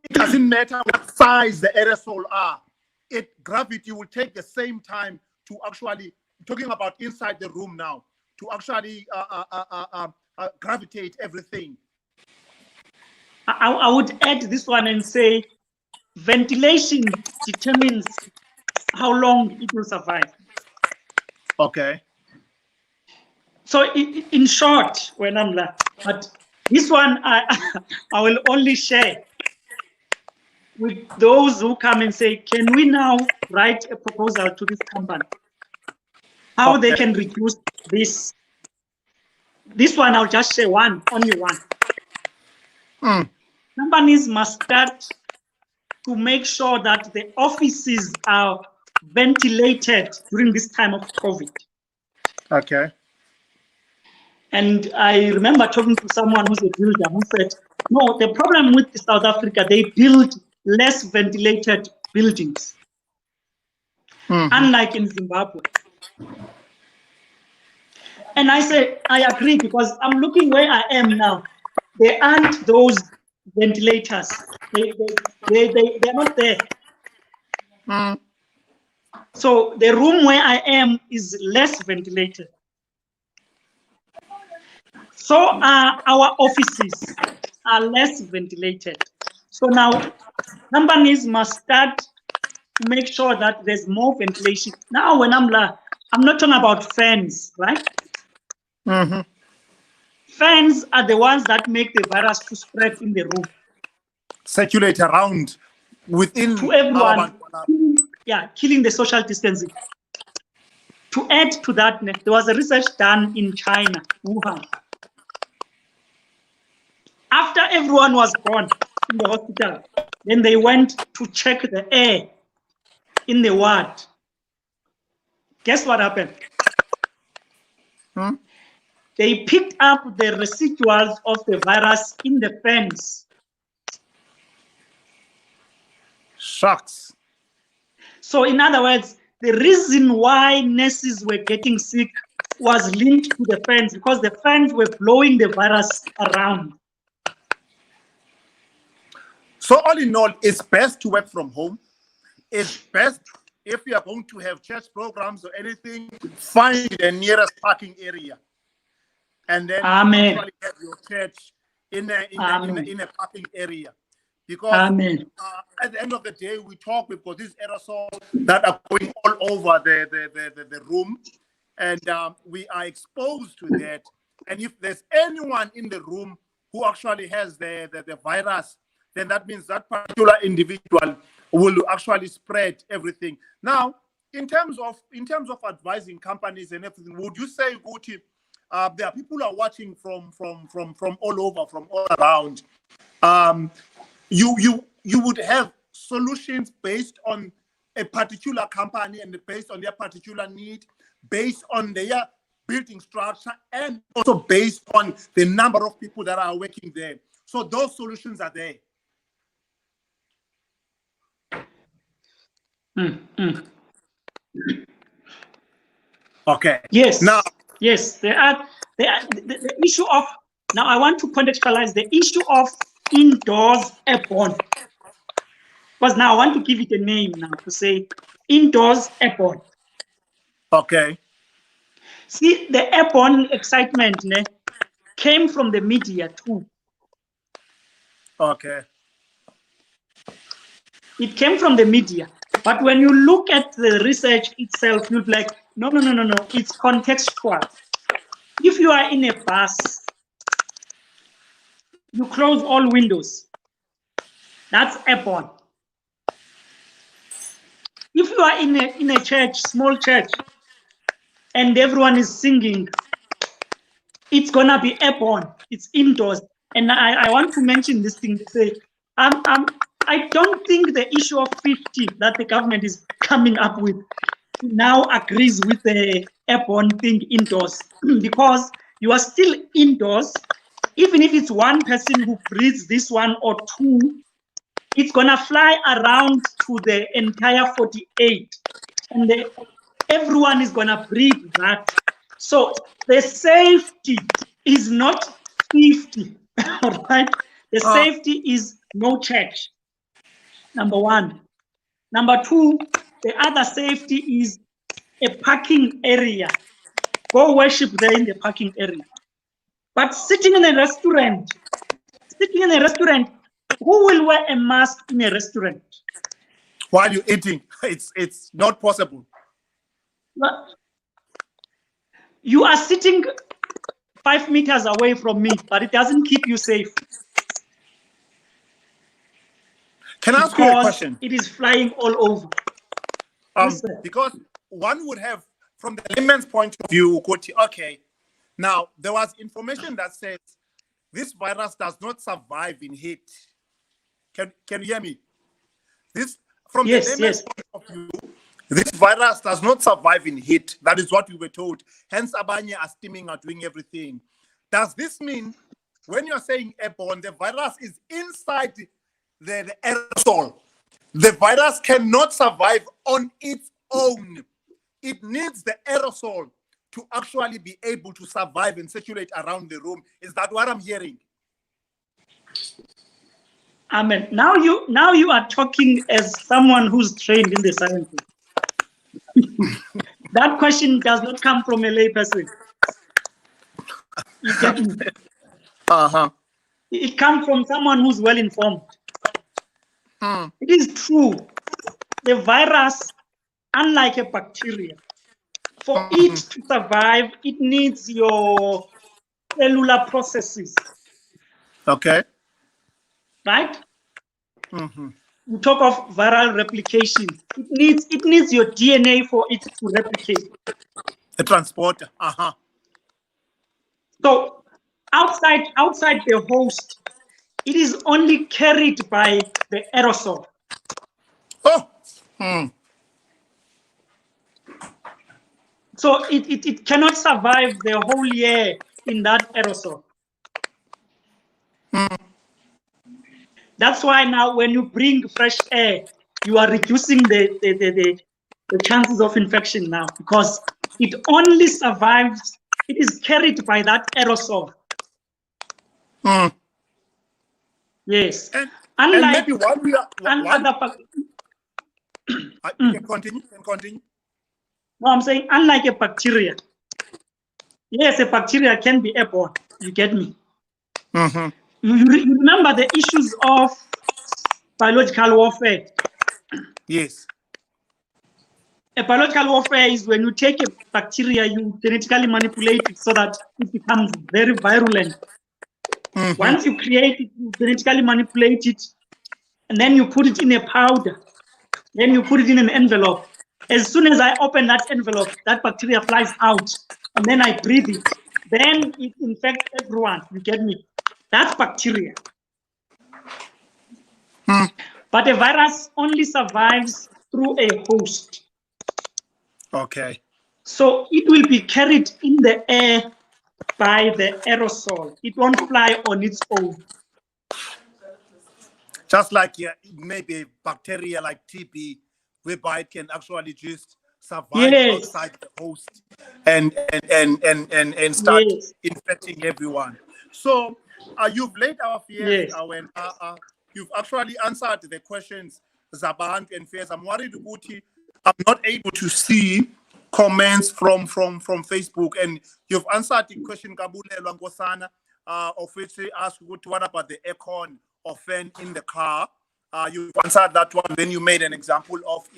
it doesn't matter what size the aerosol are, gravity will take the same time to actually, talking about inside the room now, to actually gravitate everything. I would add this one and say ventilation determines how long it will survive. Okay. So in short, when I'm like, but this one I will only share with those who come and say, can we now write a proposal to this company? How they can reduce this. This one I'll just share only one. Companies must start to make sure that the offices are ventilated during this time of COVID. Okay. And I remember talking to someone who's a builder who said, no, the problem with South Africa, they build less ventilated buildings, unlike in Zimbabwe. And I say, I agree, because I'm looking where I am now. There aren't those ventilators. They're not there. So the room where I am is less ventilated. So our offices are less ventilated. So now companies must start to make sure that there's more ventilation. Now when I'm not talking about fans, right? Fans are the ones that make the virus to spread in the room. Circulate around within to everyone, killing the social distancing. To add to that, there was a research done in China, Wuhan. After everyone was gone in the hospital, then they went to check the air in the ward. Guess what happened? They picked up the residuals of the virus in the fans. Shucks. So in other words, the reason why nurses were getting sick was linked to the fans, because the fans were blowing the virus around. So all in all, it's best to work from home. It's best, if you are going to have church programs or anything, find the nearest parking area. And then Amen. actually have your church in a parking area. Because at the end of the day, we've got these aerosols that are going all over the room. and we are exposed to that. And if there's anyone in the room who actually has the virus, then that means that particular individual will actually spread everything. Now, in terms of advising companies and everything, would you say, Guti, there are people who are watching from all over, from all around? You would have solutions based on a particular company and based on their particular need, based on their building structure, and also based on the number of people that are working there. So those solutions are there. Okay. Yes. Now, yes, the issue of, now I want to contextualize the issue of indoors airborne. Because now I want to give it a name now, to say indoors airborne. okay. See, the airborne excitement came from the media too. Okay. It came from the media. But when you look at the research itself, you'll be like, no, it's contextual. If you are in a bus, you close all windows. That's airborne. If you are in a church, small church, and everyone is singing, it's gonna be airborne. It's indoors. And I want to mention this thing to say, I don't think the issue of 50 that the government is coming up with now agrees with the airborne thing indoors, because you are still indoors. Even if it's one person who breathes this one or two, it's gonna fly around to the entire 48, and everyone is gonna breathe that. So the safety is not 50, all right? The safety is no church, number one. Number two, the other safety is a parking area. Go worship there in the parking area. But sitting in a restaurant, who will wear a mask in a restaurant? While you're eating, it's not possible. But you are sitting 5 meters away from me, but it doesn't keep you safe. Can I ask you a question? It is flying all over. Yes, because one would have, from the layman's point of view, okay, now there was information that says this virus does not survive in heat. Can you hear me? This, from the layman's point of view, this virus does not survive in heat. That is what we were told. Hence, Abanye are steaming, are doing everything. Does this mean, when you're saying airborne, the virus is inside the aerosol? The virus cannot survive on its own. It needs the aerosol to actually be able to survive and circulate around the room. Is that what I'm hearing? Amen. Now you are talking as someone who's trained in the sciences. That question does not come from a layperson. You get me? It comes from someone who's well informed. It is true. The virus, unlike a bacteria, for it to survive, it needs your cellular processes. Okay. Right? We talk of viral replication. It needs your DNA for it to replicate. The transporter. So outside the host, it is only carried by the aerosol. So it cannot survive the whole year in that aerosol. That's why now when you bring fresh air, you are reducing the chances of infection now, because it only survives, it is carried by that aerosol. Yes. And maybe one can continue. No, I'm saying unlike a bacteria. Yes, a bacteria can be airborne. You get me? You remember the issues of biological warfare? Yes. A biological warfare is when you take a bacteria, you genetically manipulate it so that it becomes very virulent. Once you create it, you genetically manipulate it, and then you put it in a powder. Then you put it in an envelope. As soon as I open that envelope, that bacteria flies out, and then I breathe it. Then it infects everyone. You get me? That's bacteria. But a virus only survives through a host. Okay. So it will be carried in the air by the aerosol. It won't fly on its own. Just like maybe bacteria like TB, whereby it can actually just survive outside the host and start infecting everyone. So you've laid our fears when you've actually answered the questions Zabantu and fears. I'm worried Uti, I'm not able to see comments from Facebook, and you've answered the question Kabulelwa Nkosana of which they asked what about the aircon or fan in the car. You've answered that one. Then you made an example of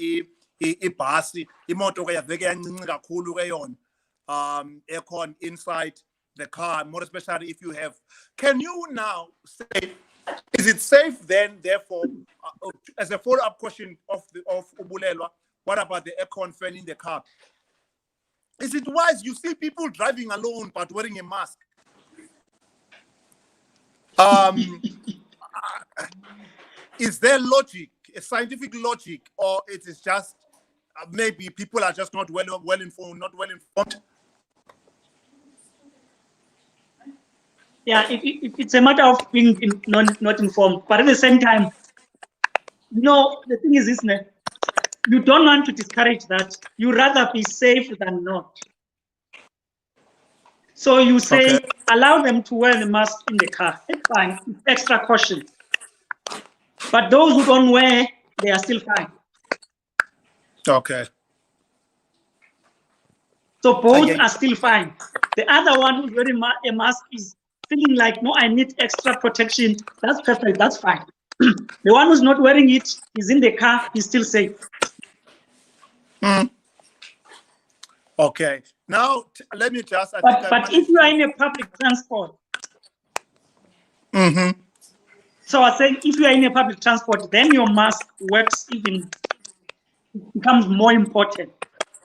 ibhasi imoto ke yaveke yancinci kakhulu ke yona aircon inside the car, more especially if you have. Can you now say, is it safe then, therefore, as a follow-up question of Ubulelwa, what about the aircon fan in the car? Is it wise? You see people driving alone but wearing a mask. Is there logic, a scientific logic, or it is just maybe people are just not well informed? Yeah, it's a matter of being not informed, but at the same time, the thing is, isn't it? You don't want to discourage that. You rather be safe than not. So you say, allow them to wear the mask in the car. It's fine. It's extra caution. But those who don't wear, they are still fine. Okay. So both are still fine. The other one who's wearing a mask is feeling like, no, I need extra protection. That's perfect. That's fine. The one who's not wearing it is in the car. He's still safe. Okay. Now, let me just... But if you are in a public transport... So I was saying, if you are in a public transport, then your mask works becomes more important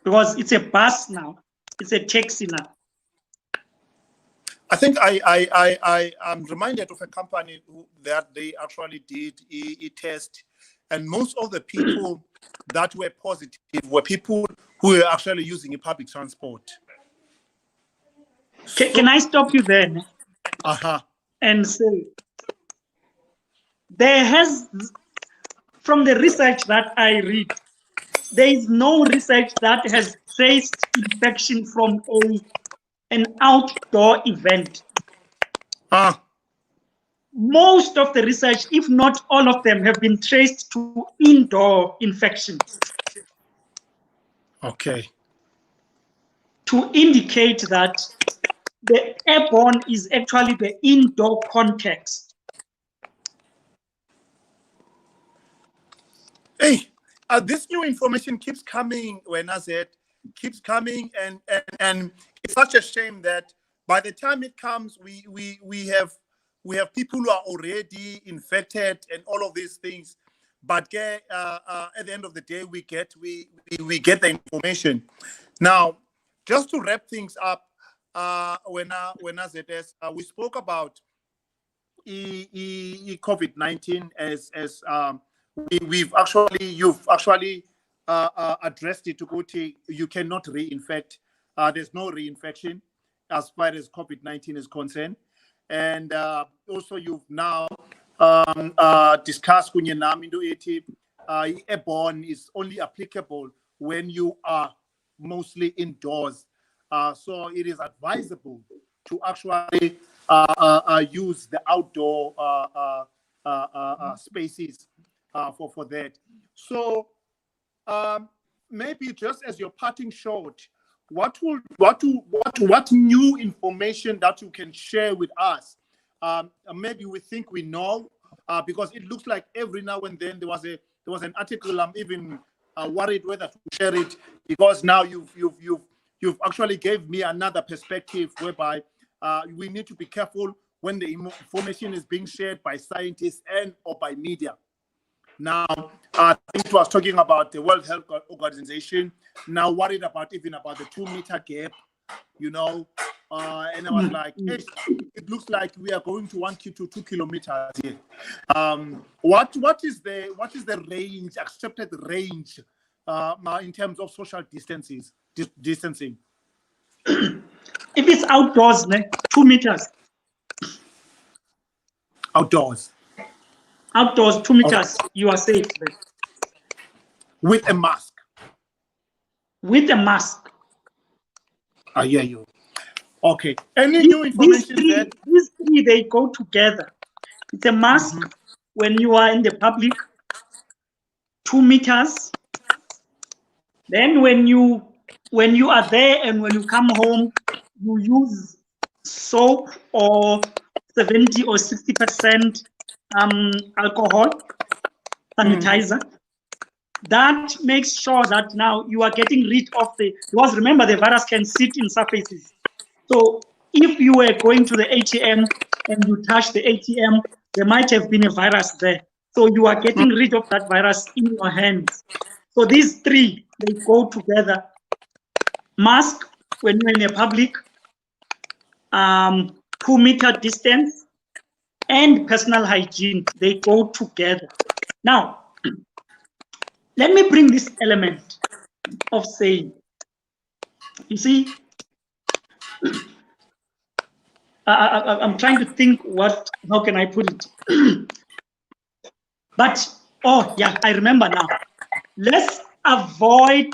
because it's a bus now. It's a taxi now. I think I'm reminded of a company that they actually did a test, and most of the people that were positive were people who were actually using a public transport. Can I stop you there? And say, from the research that I read, there is no research that has traced infection from an outdoor event. Most of the research, if not all of them, have been traced to indoor infections. Okay. To indicate that the airborne is actually the indoor context. Hey, this new information keeps coming. When I said keeps coming, and it's such a shame that by the time it comes, we have people who are already infected and all of these things. But at the end of the day, we get the information. Now, just to wrap things up, when I said this, we spoke about COVID-19 as you've actually addressed it to go to, you cannot reinfect. There's no reinfection as far as COVID-19 is concerned. And also you've now discussed Airborne is only applicable when you are mostly indoors. So it is advisable to actually use the outdoor spaces for that. So maybe just as your parting shot, what new information that you can share with us? Maybe we think we know, because it looks like every now and then there was an article I'm even worried whether to share it, because now you've actually gave me another perspective whereby we need to be careful when the information is being shared by scientists and or by media. Now, I think it was talking about the World Health Organization, now worried about even about the 2-meter gap, you know, and I was like, hey, it looks like we are going to 1 to 2 kilometers here. What is the range, accepted range, in terms of social distancing? If it's outdoors, 2 meters. Outdoors. Outdoors, 2 meters, okay. You are safe. With a mask. With a mask. I hear you. Okay. Any new information these three, they go together. It's a mask when you are in the public, 2 meters. Then when you are there and when you come home, you use soap or 70 or 60% alcohol sanitizer. That makes sure that now you are getting rid of because remember, the virus can sit in surfaces. So if you were going to the ATM and you touch the ATM, there might have been a virus there. So you are getting rid of that virus in your hands. So these three, they go together. Mask when you're in a public, 2-meter distance, and personal hygiene, they go together. Now, let me bring this element of saying, you see, I'm trying to think how can I put it? But, oh yeah, I remember now. Let's avoid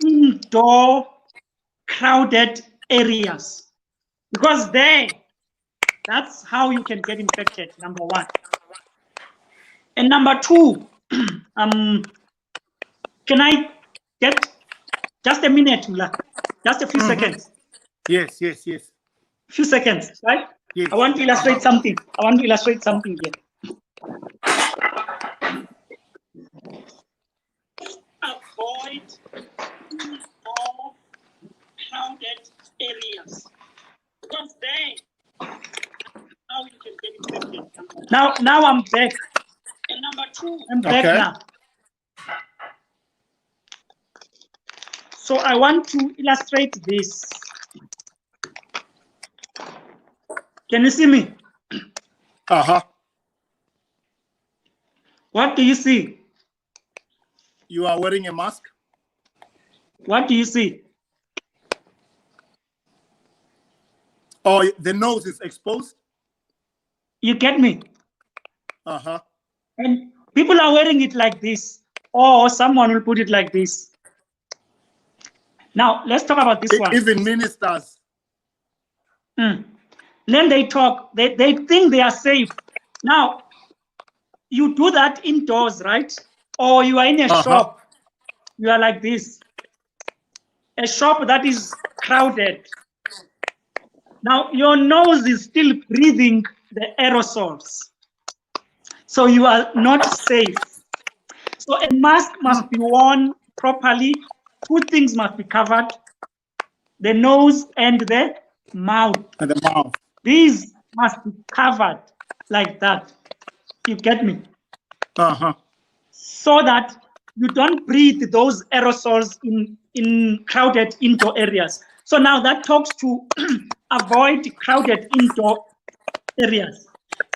indoor crowded areas, because that's how you can get infected, number one. And number two, can I get just a minute, Mula? Just a few seconds. Yes. Few seconds, right? Yes. I want to illustrate something. Here. Avoid indoor crowded areas, because how you can get infected. Now I'm back. And number two, I'm back now. So I want to illustrate this. Can you see me? What do you see? You are wearing a mask. What do you see? Oh, the nose is exposed. You get me? And people are wearing it like this, or someone will put it like this. Now, let's talk about this one. Even ministers. Then they talk, they think they are safe. Now, you do that indoors, right? Or you are in a shop, you are like this. A shop that is crowded. Now, your nose is still breathing the aerosols. So you are not safe. So a mask must be worn properly. 2 things must be covered: the nose and the mouth. These must be covered like that. You get me? So that you don't breathe those aerosols in crowded indoor areas. So now that talks to avoid crowded indoor areas.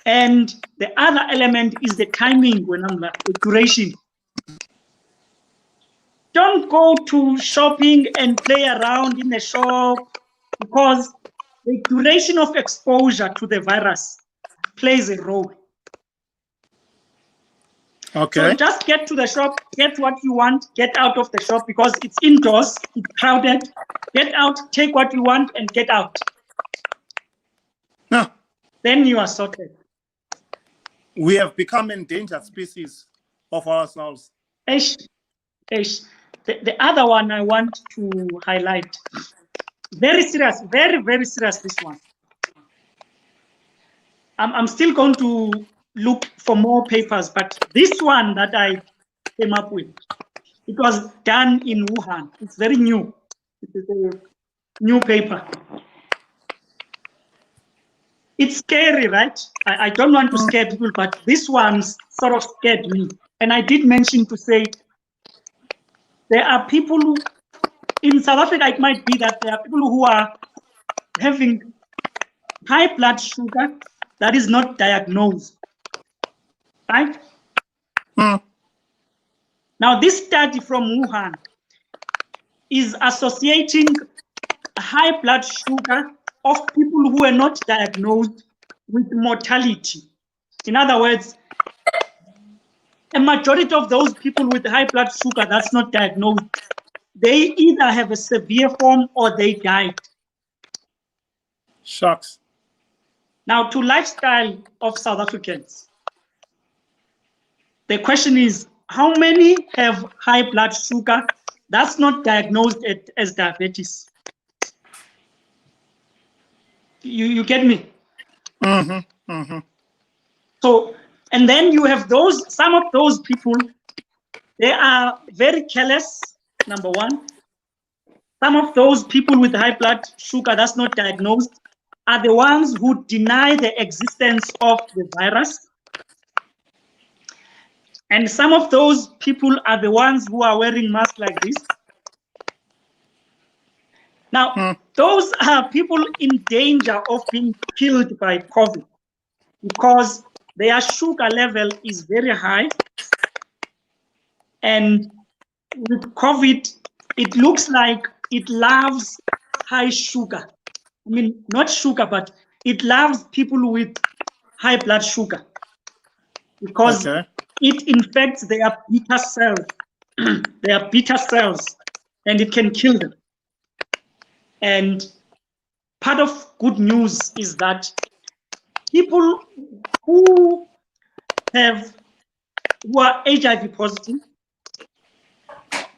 And the other element is the timing, the duration. Don't go to shopping and play around in the shop, because the duration of exposure to the virus plays a role. Okay. So just get to the shop, get what you want, get out of the shop, because it's indoors, it's crowded. Get out, take what you want, and get out. Then you are sorted. We have become endangered species of ourselves. The other one I want to highlight, very serious, very, very serious, this one. I'm still going to look for more papers, but this one that I came up with. It was done in Wuhan. It's very new. It is a new paper. It's scary, right? I don't want to scare people, but this one sort of scared me. And I did mention to say there are people who, in South Africa, it might be that there are people who are having high blood sugar that is not diagnosed, right? Now, this study from Wuhan is associating high blood sugar of people who were not diagnosed with mortality. In other words, a majority of those people with high blood sugar that's not diagnosed, they either have a severe form or they died. Shucks. Now, to lifestyle of South Africans, the question is, how many have high blood sugar that's not diagnosed as diabetes? You get me? So, and then you have some of those people, they are very careless, number one. Some of those people with high blood sugar that's not diagnosed are the ones who deny the existence of the virus. And some of those people are the ones who are wearing masks like this. Now, those are people in danger of being killed by COVID because their sugar level is very high. And with COVID, it looks like it loves high sugar. I mean, not sugar, but it loves people with high blood sugar because it infects their beta cells, their beta cells, and it can kill them. And part of good news is that people who are HIV positive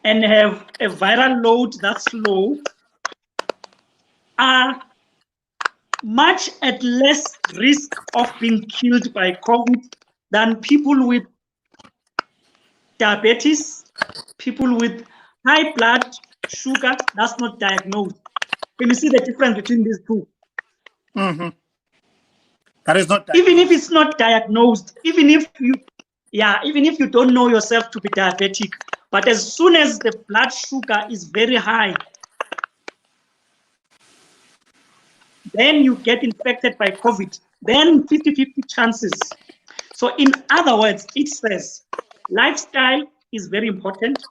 and have a viral load that's low are much at less risk of being killed by COVID than people with diabetes, people with high blood sugar that's not diagnosed. Can you see the difference between these two? That is not diagnosed. Even if it's not diagnosed, even if you don't know yourself to be diabetic, but as soon as the blood sugar is very high, then you get infected by COVID, then 50-50 chances. So in other words, it says lifestyle is very important.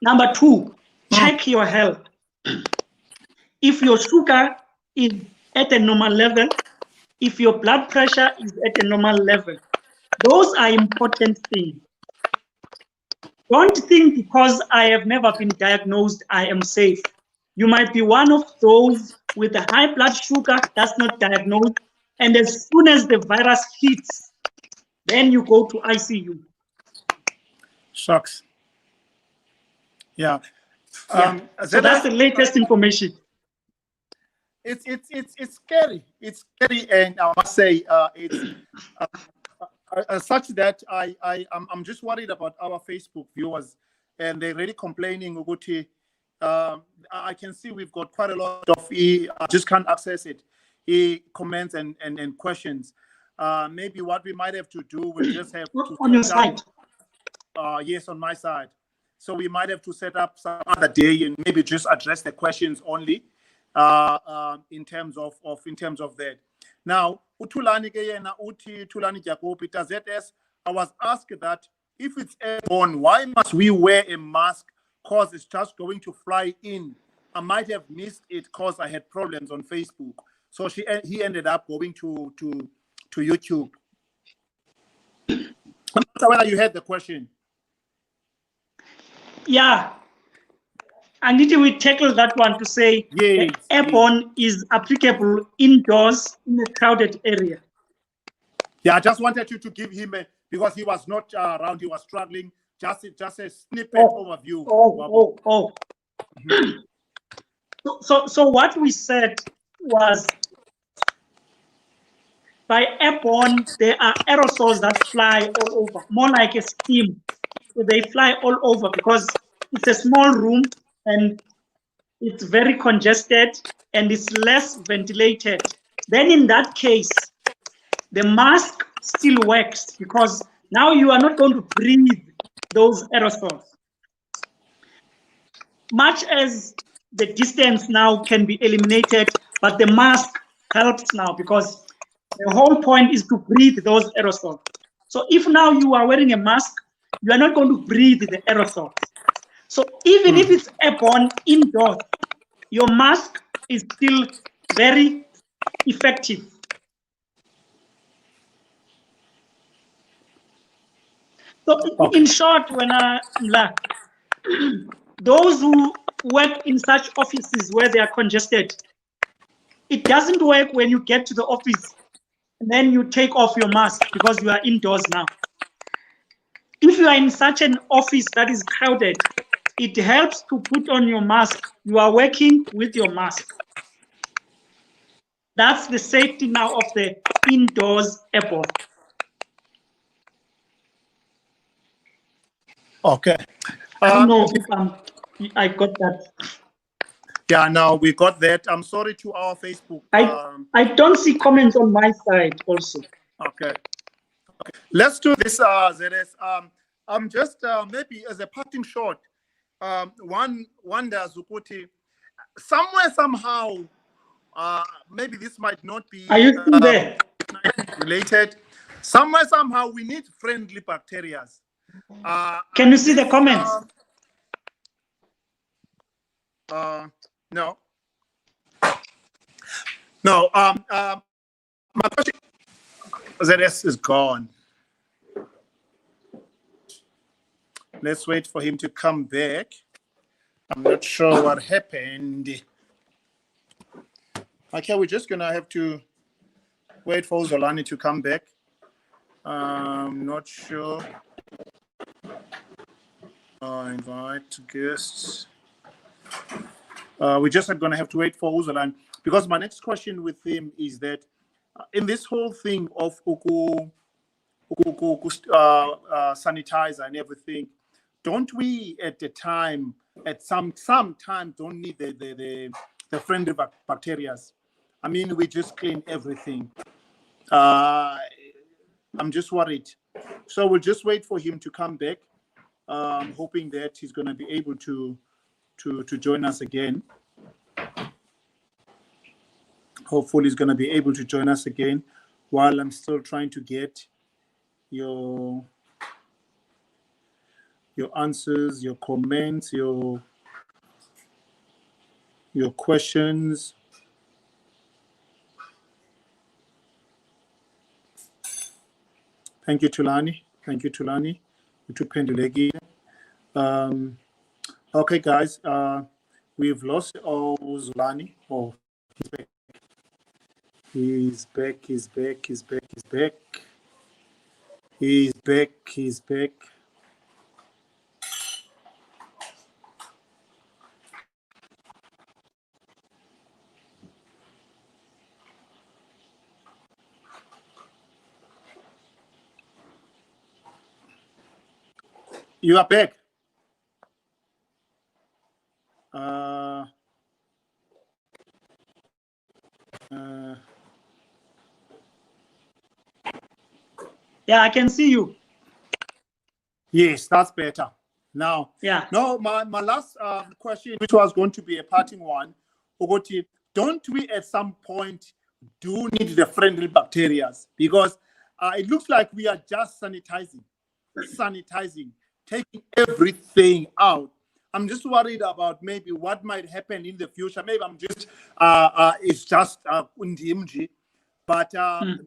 Number two, check your health. If your sugar is at a normal level, if your blood pressure is at a normal level, those are important things. Don't think because I have never been diagnosed, I am safe. You might be one of those with a high blood sugar that's not diagnosed, and as soon as the virus hits, then you go to ICU. Shucks. Yeah. So that's the latest information. It's scary. It's scary, and I must say, it's such that I'm just worried about our Facebook viewers, and they're really complaining. Uguti, I can see we've got quite a lot of I just can't access it. Comments and questions. Maybe what we might have to do, we just have to on your side. Yes, on my side. So we might have to set up some other day and maybe just address the questions only. In terms of that. Now, Utulani Gayena Uti Tulani Jacobi Tazetes, I was asked that if it's airborne, why must we wear a mask? Because it's just going to fly in. I might have missed it because I had problems on Facebook. So he ended up going to YouTube. I'm not sure whether you heard the question. Yeah. And did we tackle that one to say Airborne is applicable indoors in a crowded area? Yeah, I just wanted you to give him because he was not around, he was struggling, just a snippet overview. So what we said was by Airborne, there are aerosols that fly all over, more like a steam. they fly all over because it's a small room and it's very congested and it's less ventilated. Then in that case, the mask still works because now you are not going to breathe those aerosols. Much as the distance now can be eliminated, but the mask helps now because the whole point is to breathe those aerosols. So if now you are wearing a mask, you are not going to breathe the aerosols. So even if it's airborne indoors, your mask is still very effective. So in short, when those who work in such offices where they are congested, it doesn't work when you get to the office and then you take off your mask because you are indoors now. If you are in such an office that is crowded, it helps to put on your mask. You are working with your mask. That's the safety now of the indoors airborne. Okay. I don't know if I got that. Yeah, now we got that. I'm sorry to our Facebook. I don't see comments on my side also. Okay. Let's do this, ZS. I'm just maybe as a parting shot. One wonders, Ukuti, somewhere, somehow, maybe this might not be Are you still there? related. Somewhere, somehow, we need friendly bacteria. Can you see the comments? No. No. My question, ZS is gone. Let's wait for him to come back. I'm not sure what happened. Okay, we're just gonna have to wait for Zolani to come back. Not sure. Invite guests. We're just gonna have to wait for Zolani because my next question with him is that in this whole thing of sanitizer and everything, don't we at some time don't need the friendly bacteria? I mean, we just clean everything. I'm just worried. So we'll just wait for him to come back. I'm hoping that he's going to be able to join us again. Hopefully he's going to be able to join us again while I'm still trying to get your answers, your comments, your questions. Thank you, Tulani. Thank you, Tulani. Okay, guys. We've lost Zolani. Oh, he's back. He's back. He's back. He's back. He's back. He's back. You are back. Yeah, I can see you. Yes, that's better. Now, yeah. No, my last question, which was going to be a parting one, Ogoti, don't we at some point do need the friendly bacteria? Because it looks like we are just sanitizing, taking everything out. I'm just worried about maybe what might happen in the future. Maybe I'm just, it's just undimji. But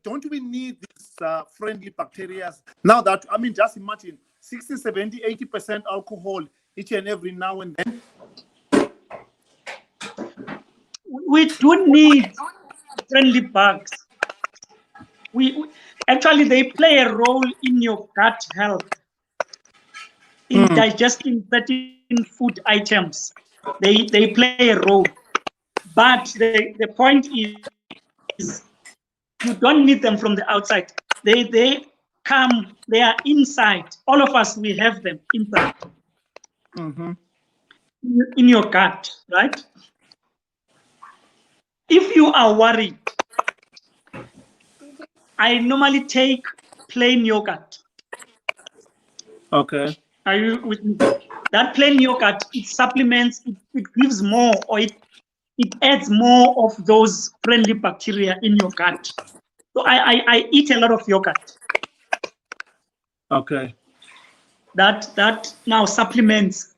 don't we need these friendly bacteria? Now that, I mean, just imagine 60, 70, 80% alcohol each and every now and then. We do need friendly bugs. We actually, they play a role in your gut health, in digesting certain food items. They play a role. But the point is, you don't need them from the outside. They come, they are inside. All of us, we have them inside. In your gut, right? If you are worried, I normally take plain yogurt. Okay. Are you with me? That plain yogurt, it supplements, it gives more, or it adds more of those friendly bacteria in your gut. So I eat a lot of yogurt. Okay. That now supplements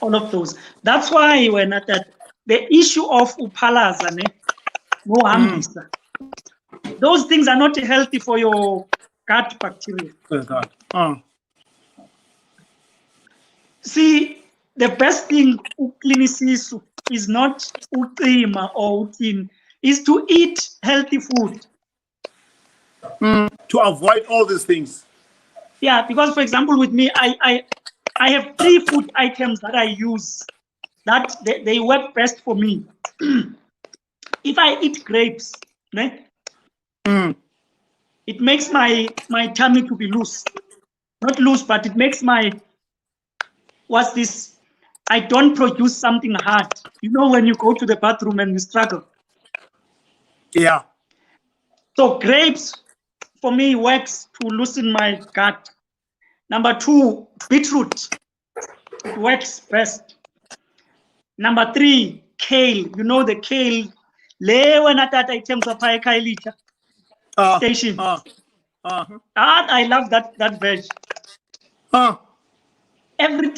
all of those. That's why when that the issue of upalaza, no hambisa, those things are not healthy for your gut bacteria. Good God. See, the best thing uklinisisu is not uklima or utin, is to eat healthy food. To avoid all these things. Yeah, because for example, with me, I have 3 food items that I use that they work best for me. If I eat grapes, it makes my tummy to be loose. Not loose, but it makes my, what's this? I don't produce something hard. You know, when you go to the bathroom and you struggle. Yeah. So grapes, for me, works to loosen my gut. Number 2, beetroot. It works best. Number 3, kale. You know the kale. When at that items of high kailicha station. I love that veg. Every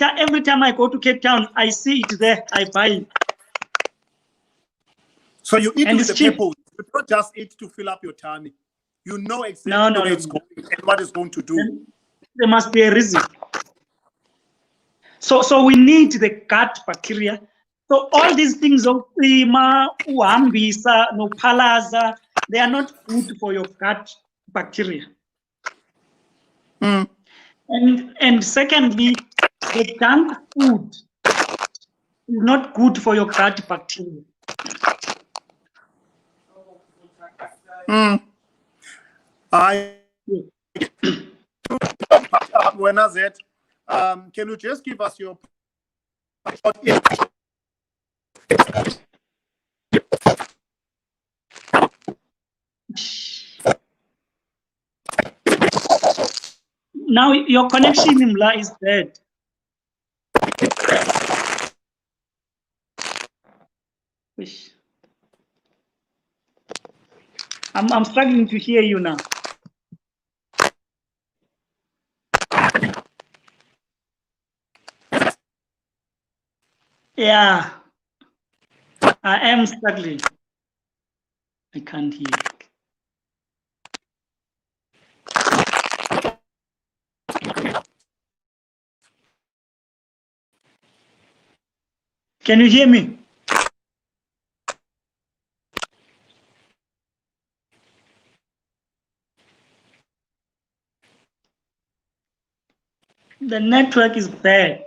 time I go to Cape Town, I see it there. I buy it. So you eat And with it's the cheap. purpose. You don't just eat to fill up your tummy. You know exactly where it's going and what it's going to do. There must be a reason. So we need the gut bacteria. So all these things of prima, uhambisa, no palaza, they are not good for your gut bacteria. And secondly, the junk food is not good for your gut bacteria. When I said, can you just give us your Now your connection in Mla is bad. I'm struggling to hear you now. Yeah, I am struggling. I can't hear. Can you hear me? The network is bad.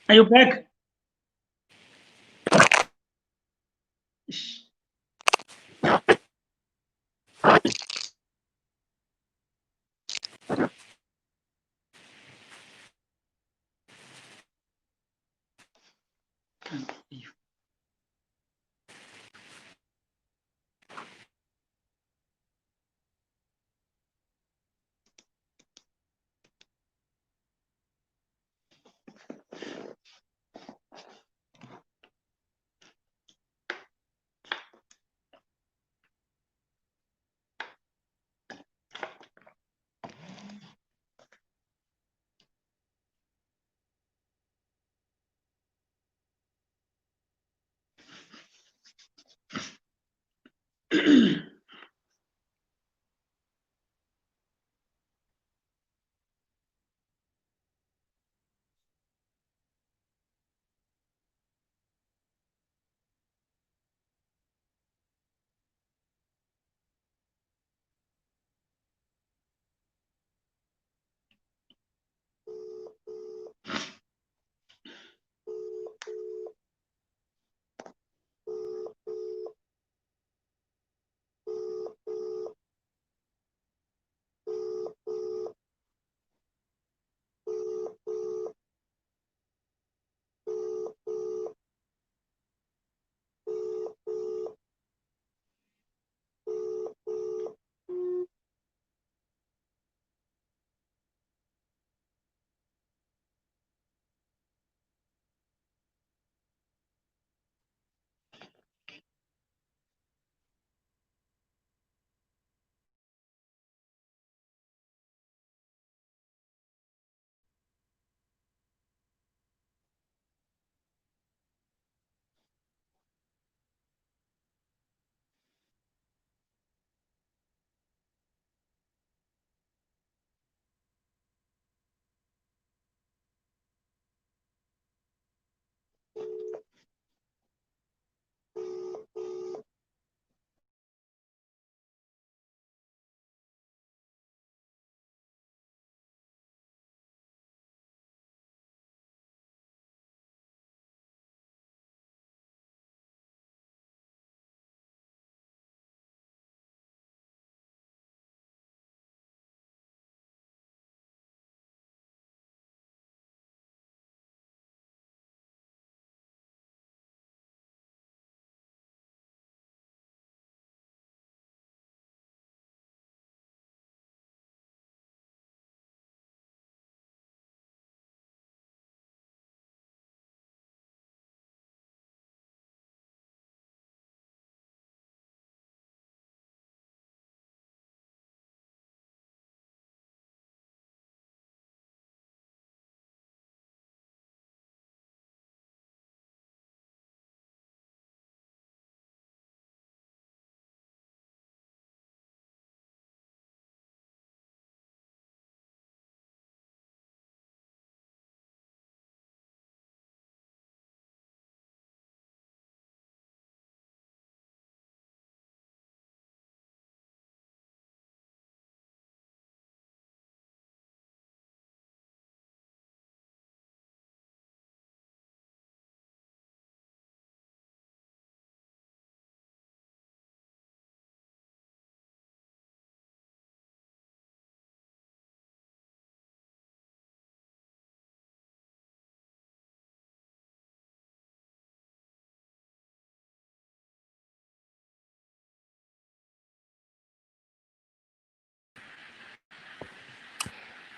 Are you back? Can't hear you.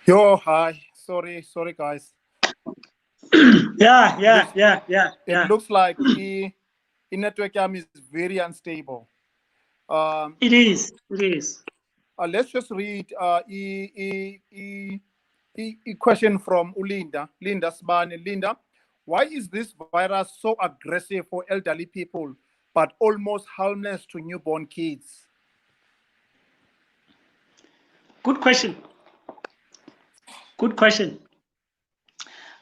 Yo, hi. Sorry, guys. Yeah. It looks like the network is very unstable. It is. Let's just read a question from Linda Sibane. Linda, why is this virus so aggressive for elderly people, but almost harmless to newborn kids? Good question.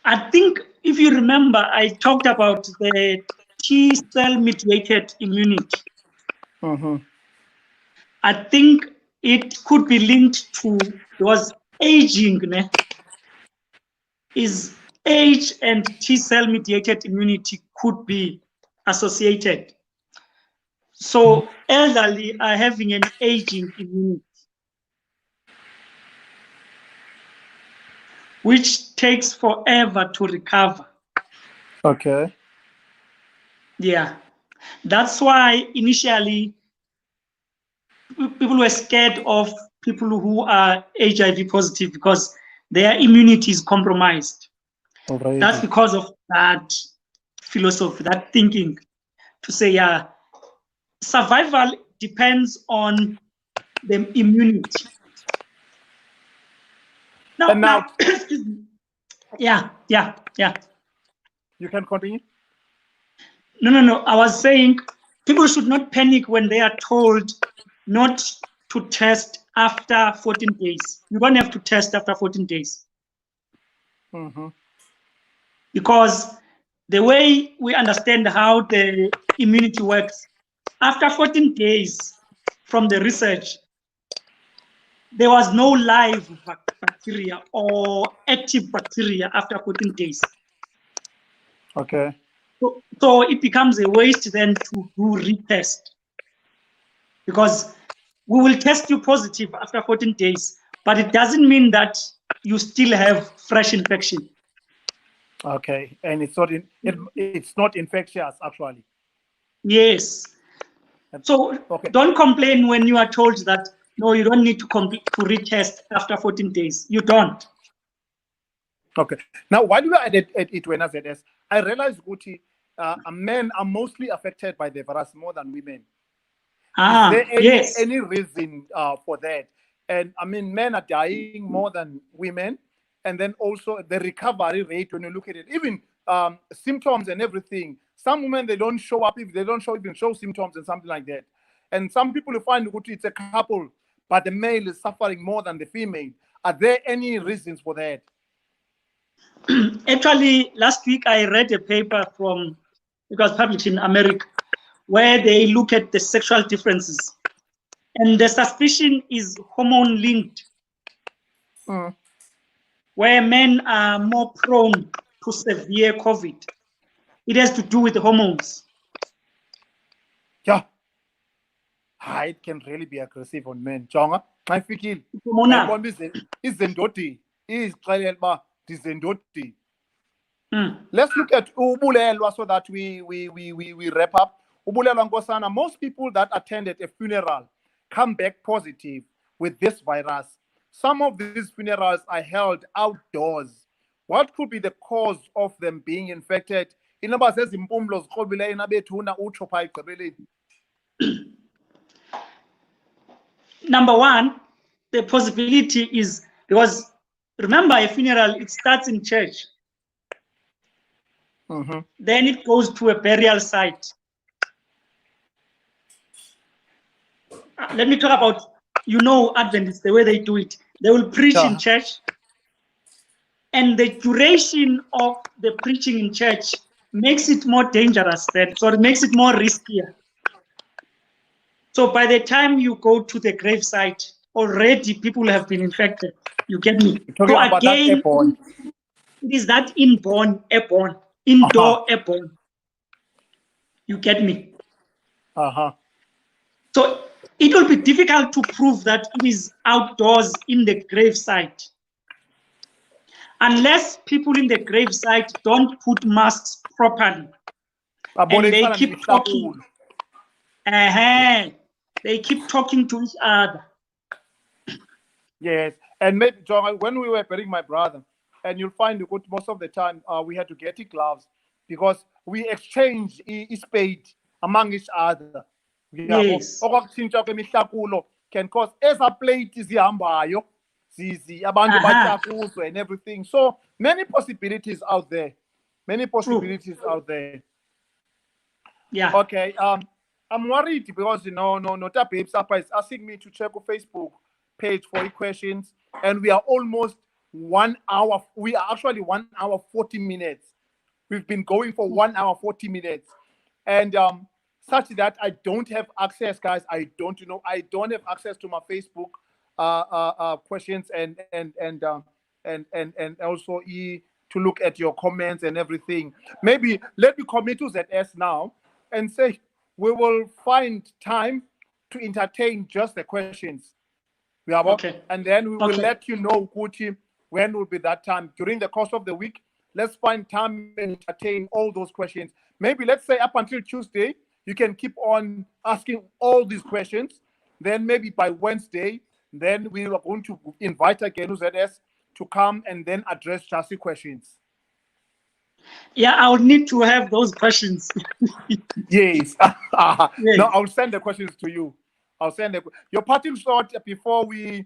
I think if you remember, I talked about the T cell mediated immunity. I think it could be linked to was aging. Is age and T cell mediated immunity could be associated. So elderly are having an aging immunity, which takes forever to recover. Okay. Yeah. That's why initially people were scared of people who are HIV positive because their immunity is compromised. Already. That's because of that philosophy, that thinking to say, yeah, survival depends on the immunity. Now, excuse me. Yeah. You can continue. No. I was saying people should not panic when they are told not to test after 14 days. You don't have to test after 14 days. Because the way we understand how the immunity works, after 14 days from the research, there was no live bacteria or active bacteria after 14 days. Okay. So it becomes a waste then to do retest, because we will test you positive after 14 days, but it doesn't mean that you still have fresh infection. Okay, and it's not infectious actually. Yes. So okay. Don't complain when you are told that no, you don't need to retest after 14 days. You don't. Okay. Now, while you are at it when ZS, I realized Guti, men are mostly affected by the virus more than women. Is there any reason for that? And I mean, men are dying more than women, and then also the recovery rate when you look at it, even symptoms and everything. Some women, they don't show up if they don't show symptoms and something like that. And some people will find Guti, it's a couple, but the male is suffering more than the female. Are there any reasons for that? Actually, last week I read a paper it was published in America, where they look at the sexual differences. And the suspicion is hormone linked, where men are more prone to severe COVID. It has to do with the hormones. Yeah. It can really be aggressive on men. Jonga, I feel Let's look at Ubulelwa so that we wrap up. Ubulelwa Nkosana, most people that attended a funeral come back positive with this virus. Some of these funerals are held outdoors. What could be the cause of them being infected? Number one, the possibility is because remember, a funeral, it starts in church. Then it goes to a burial site. Let me talk about, Adventists, the way they do it. They will preach in church, and the duration of the preaching in church makes it more dangerous, so it makes it more riskier. So by the time you go to the gravesite, already people have been infected. You get me? So again, it is that inborn, airborne, indoor airborne. You get me? So it will be difficult to prove that it is outdoors in the gravesite, unless people in the gravesite don't put masks properly, and they keep talking. They keep talking to each other. Yes, And maybe, John, when we were burying my brother, and you'll find most of the time we had to get gloves because we exchange spade among each other. Yes. Okwakutshintsha kwemihlakulo can cause eza plate zihambayo abantu batya kuzo and everything. So many possibilities out there. Many possibilities out there. Yeah. Okay. I'm worried because Nota Babes is asking me to check a Facebook page for your questions, and we are almost 1 hour. We are actually 1 hour 40 minutes. We've been going for 1 hour 40 minutes, and such that I don't have access, guys. I don't have access to my Facebook questions and also to look at your comments and everything. Maybe let me commit to ZS now and say we will find time to entertain just the questions. Okay. And then we will let you know, Kuti, when will be that time. During the course of the week, let's find time and entertain all those questions. Maybe let's say up until Tuesday, you can keep on asking all these questions. Then maybe by Wednesday, then we are going to invite again ZS to come and then address just the questions. Yeah, I would need to have those questions. Yes. Yes. No, I'll send the questions to you. I'll send your parting shot before we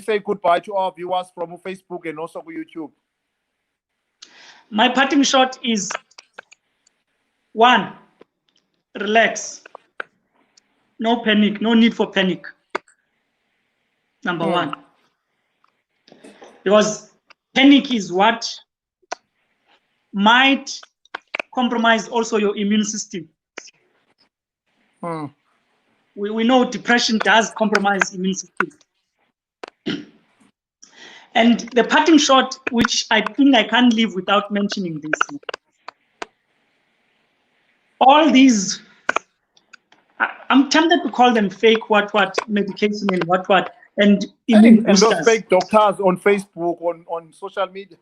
say goodbye to our viewers from Facebook and also YouTube. My parting shot is 1, relax. No panic, no need for panic. Number 1. Because panic is what might compromise also your immune system. We know depression does compromise immune system. And the parting shot, which I think I can't live without mentioning this. All these, I'm tempted to call them fake what medication and what and immune boosters. And those fake doctors on Facebook, on social media.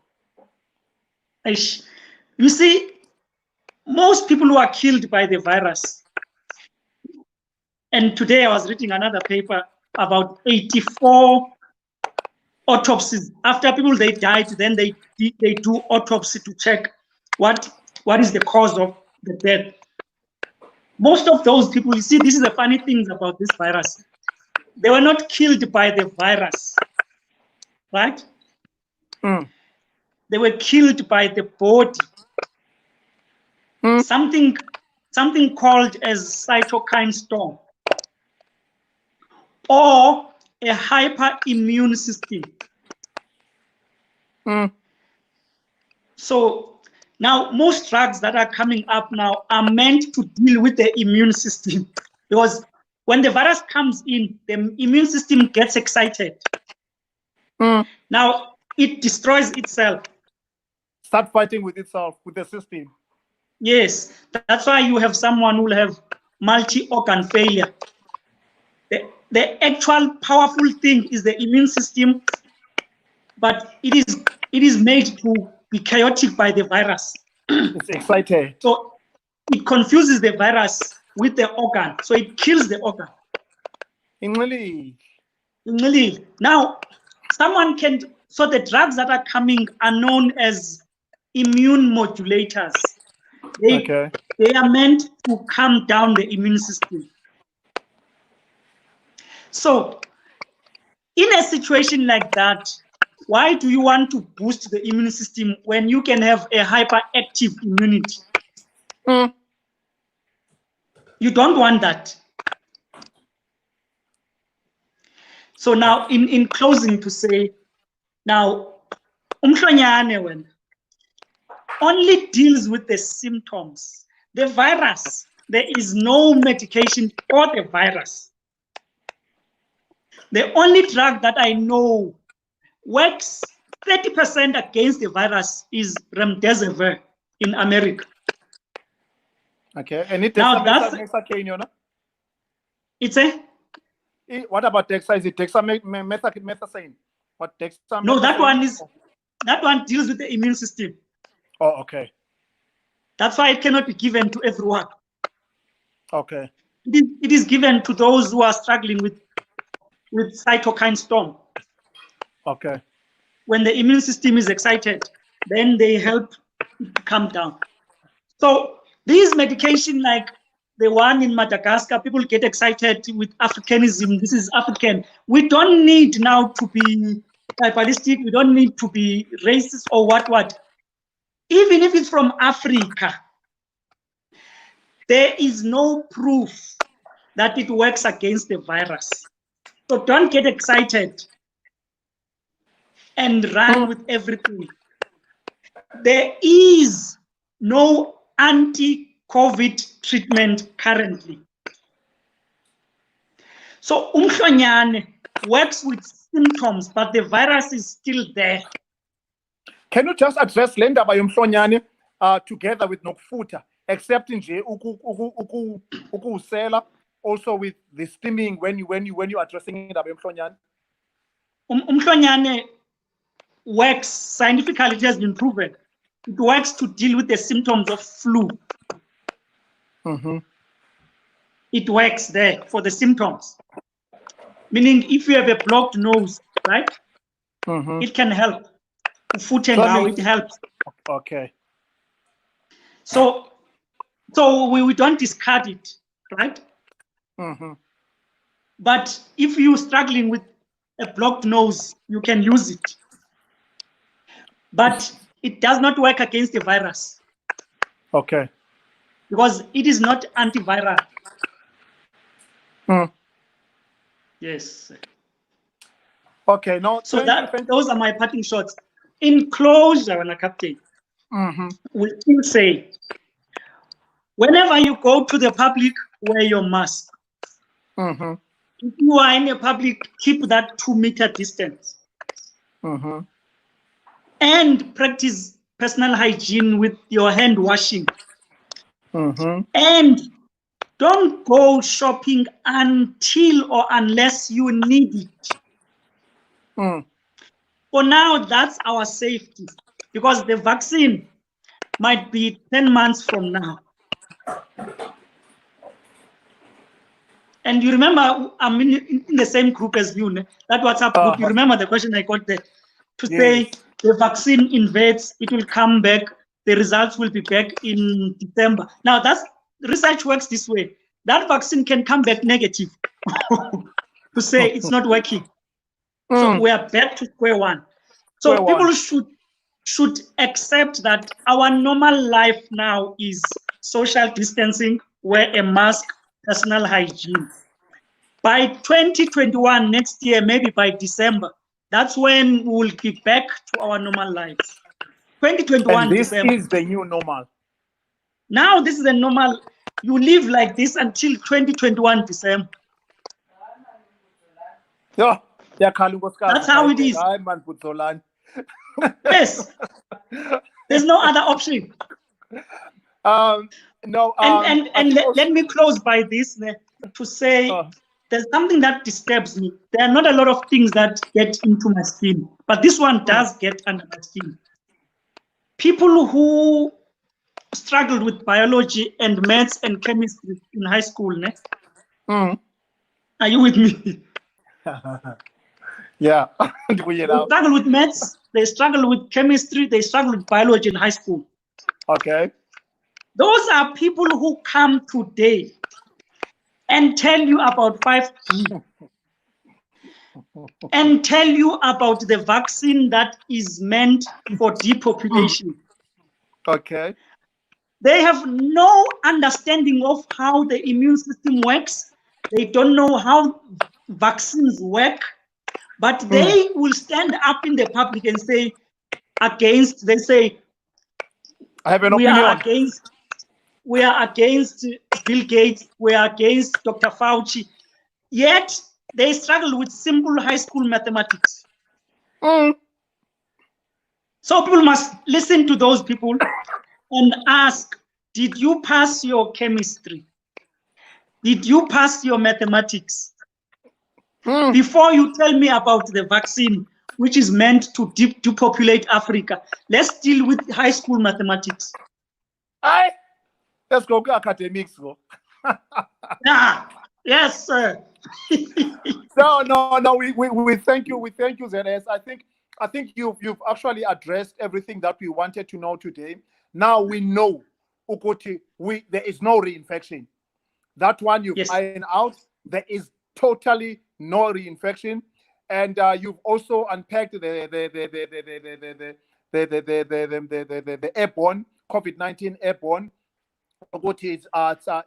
You see, most people who are killed by the virus, and today I was reading another paper about 84 autopsies. After people they died, then they do autopsy to check what is the cause of the death. Most of those people, you see, this is the funny things about this virus. They were not killed by the virus, right? They were killed by the body. Something called as cytokine storm or a hyperimmune system. So now most drugs that are coming up now are meant to deal with the immune system, because when the virus comes in, the immune system gets excited. Now it destroys itself. Start fighting with itself, with the system. Yes, that's why you have someone who will have multi-organ failure. The actual powerful thing is the immune system, but it is made to be chaotic by the virus. It's excited. So it confuses the virus with the organ, so it kills the organ. Now, someone can, so the drugs that are coming are known as immune modulators. They are meant to calm down the immune system. So in a situation like that, why do you want to boost the immune system when you can have a hyperactive immunity? You don't want that. So now in closing to say, now umhlonyane only deals with the symptoms. The virus, there is no medication for the virus. The only drug that I know works 30% against the virus is remdesivir in America. Okay, and it now that's it's a. What about Dexa? Is it dexamethasone? What dexamethasone? No, that one deals with the immune system. Oh, okay. That's why it cannot be given to everyone. Okay. It is given to those who are struggling with cytokine storm. Okay. When the immune system is excited, then they help it to calm down. So these medication, like the one in Madagascar, people get excited with Africanism. This is African. We don't need now to be tribalistic. We don't need to be racist or what. Even if it's from Africa, there is no proof that it works against the virus. So don't get excited and run with everything. There is no anti-COVID treatment currently. So umhlonyane works with symptoms, but the virus is still there. Can you just address le ndaba yomhlonyane together with nokufuta, except nje ukuwusela, also with the steaming when you addressing indaba yomhlonyane? Umhlonyane works scientifically. It has been proven. It works to deal with the symptoms of flu. It works there for the symptoms. Meaning, if you have a blocked nose, right, it can help. Foot and how it helps. Okay. So we don't discard it, right? But if you're struggling with a blocked nose, you can use it. But it does not work against the virus. Okay. Because it is not antiviral. Yes. Okay, no. So those are my parting shots. In closure, Captain, we still say, whenever you go to the public, wear your mask. If you are in a public, keep that 2-meter distance. And practice personal hygiene with your hand washing. And don't go shopping until or unless you need it. For now, that's our safety, because the vaccine might be 10 months from now. And you remember, I'm in the same group as you, that WhatsApp group. You remember the question I got there to say the vaccine inverts, it will come back, the results will be back in December. Now, that's research works this way. That vaccine can come back negative to say it's not working. So we are back to square one. So people should accept that our normal life now is social distancing, wear a mask, personal hygiene. By 2021, next year, maybe by December, that's when we will be back to our normal lives. 2021 and this December. Is the new normal. Now this is the normal. You live like this until 2021 December. That's how it is. Yes. There's no other option. No. And let me close by this to say there's something that disturbs me. There are not a lot of things that get into my skin, but this one does get under my skin. People who struggled with biology and maths and chemistry in high school, Are you with me? Yeah. They struggle with maths, they struggle with chemistry, they struggle with biology in high school. Okay. Those are people who come today and tell you about 5G and tell you about the vaccine that is meant for depopulation. Okay. They have no understanding of how the immune system works. They don't know how vaccines work, but they will stand up in the public and say against, they say, I have an opinion. We are against Bill Gates, we are against Dr. Fauci, yet they struggle with simple high school mathematics. So people must listen to those people and ask, did you pass your chemistry? Did you pass your mathematics? Before you tell me about the vaccine, which is meant to depopulate Africa, let's deal with high school mathematics. Let's go to academics. Yeah. Yes, sir. No. We thank you. We thank you, ZS. I think you've actually addressed everything that we wanted to know today. Now we know, Ukoti, there is no reinfection. That one you've Yes. ironed out. There is totally no reinfection, and you've also unpacked the airborne COVID-19 airborne. Ukuthi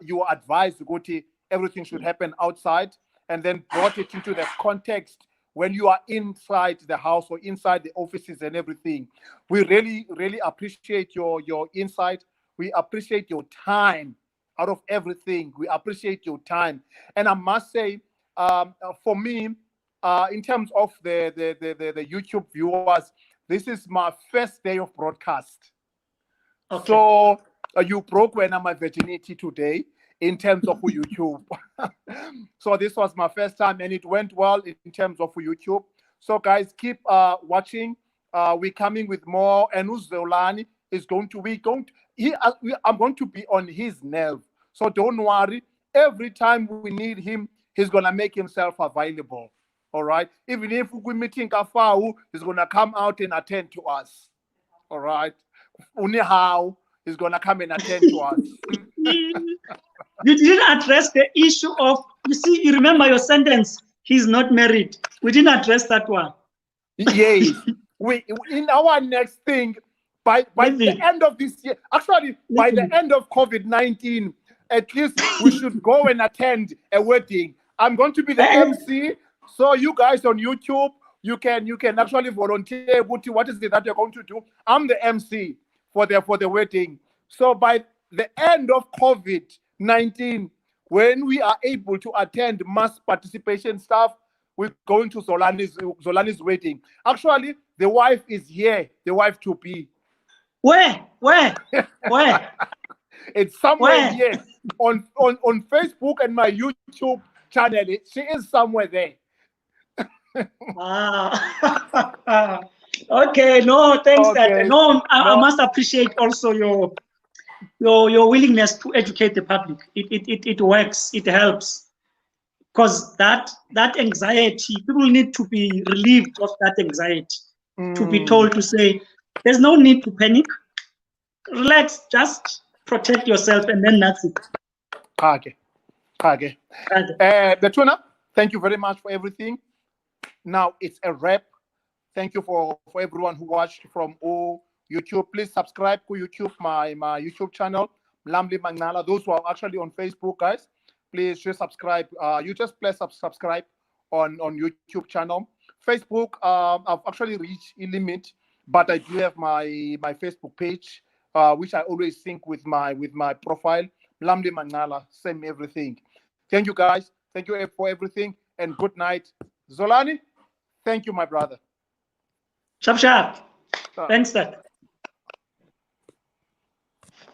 you were advised Ukuthi everything should happen outside, and then brought it into the context when you are inside the house or inside the offices and everything. We really appreciate your insight. We appreciate your time out of everything. We appreciate your time. And I must say, for me, in terms of the YouTube viewers, this is my first day of broadcast. Okay. So you broke when my virginity today in terms of YouTube. So this was my first time, and it went well in terms of YouTube. So guys, keep watching. We're coming with more, and Zolani is going to be I'm going to be on his nerve. So don't worry. Every time we need him, he's gonna make himself available. All right. Even if we meeting Kafau, he's gonna come out and attend to us. All right. How he's gonna come and attend to us. You didn't address the issue of, you see, you remember your sentence, he's not married. We didn't address that one. Yes. We in our next thing, by the end of this year, actually by the end of COVID-19, at least we should go and attend a wedding. I'm going to be the MC. So you guys on YouTube, you can actually volunteer. What is it that you're going to do? I'm the MC for the wedding. So by the end of COVID-19, when we are able to attend mass participation stuff, we're going to Zolani's wedding. Actually, the wife is here, the wife to be. Where? It's somewhere here on Facebook and my YouTube channel. She is somewhere there. Okay, no, thanks. Okay. I must appreciate also your willingness to educate the public. It works. It helps, because that anxiety, people need to be relieved of that anxiety. To be told to say, there's no need to panic. Relax, just protect yourself, and then that's it. Okay. Betuna, thank you very much for everything. Now it's a wrap. Thank you for everyone who watched from YouTube. Please subscribe to YouTube, my YouTube channel, Mlamli Magnala. Those who are actually on Facebook, guys, please just subscribe. You just press subscribe on YouTube channel. Facebook, I've actually reached a limit, but I do have my Facebook page, which I always sync with my profile, Mlamli Magnala. Same everything. Thank you, guys. Thank you for everything, and good night. Zolani, thank you, my brother. Sharp. Thanks, Dad.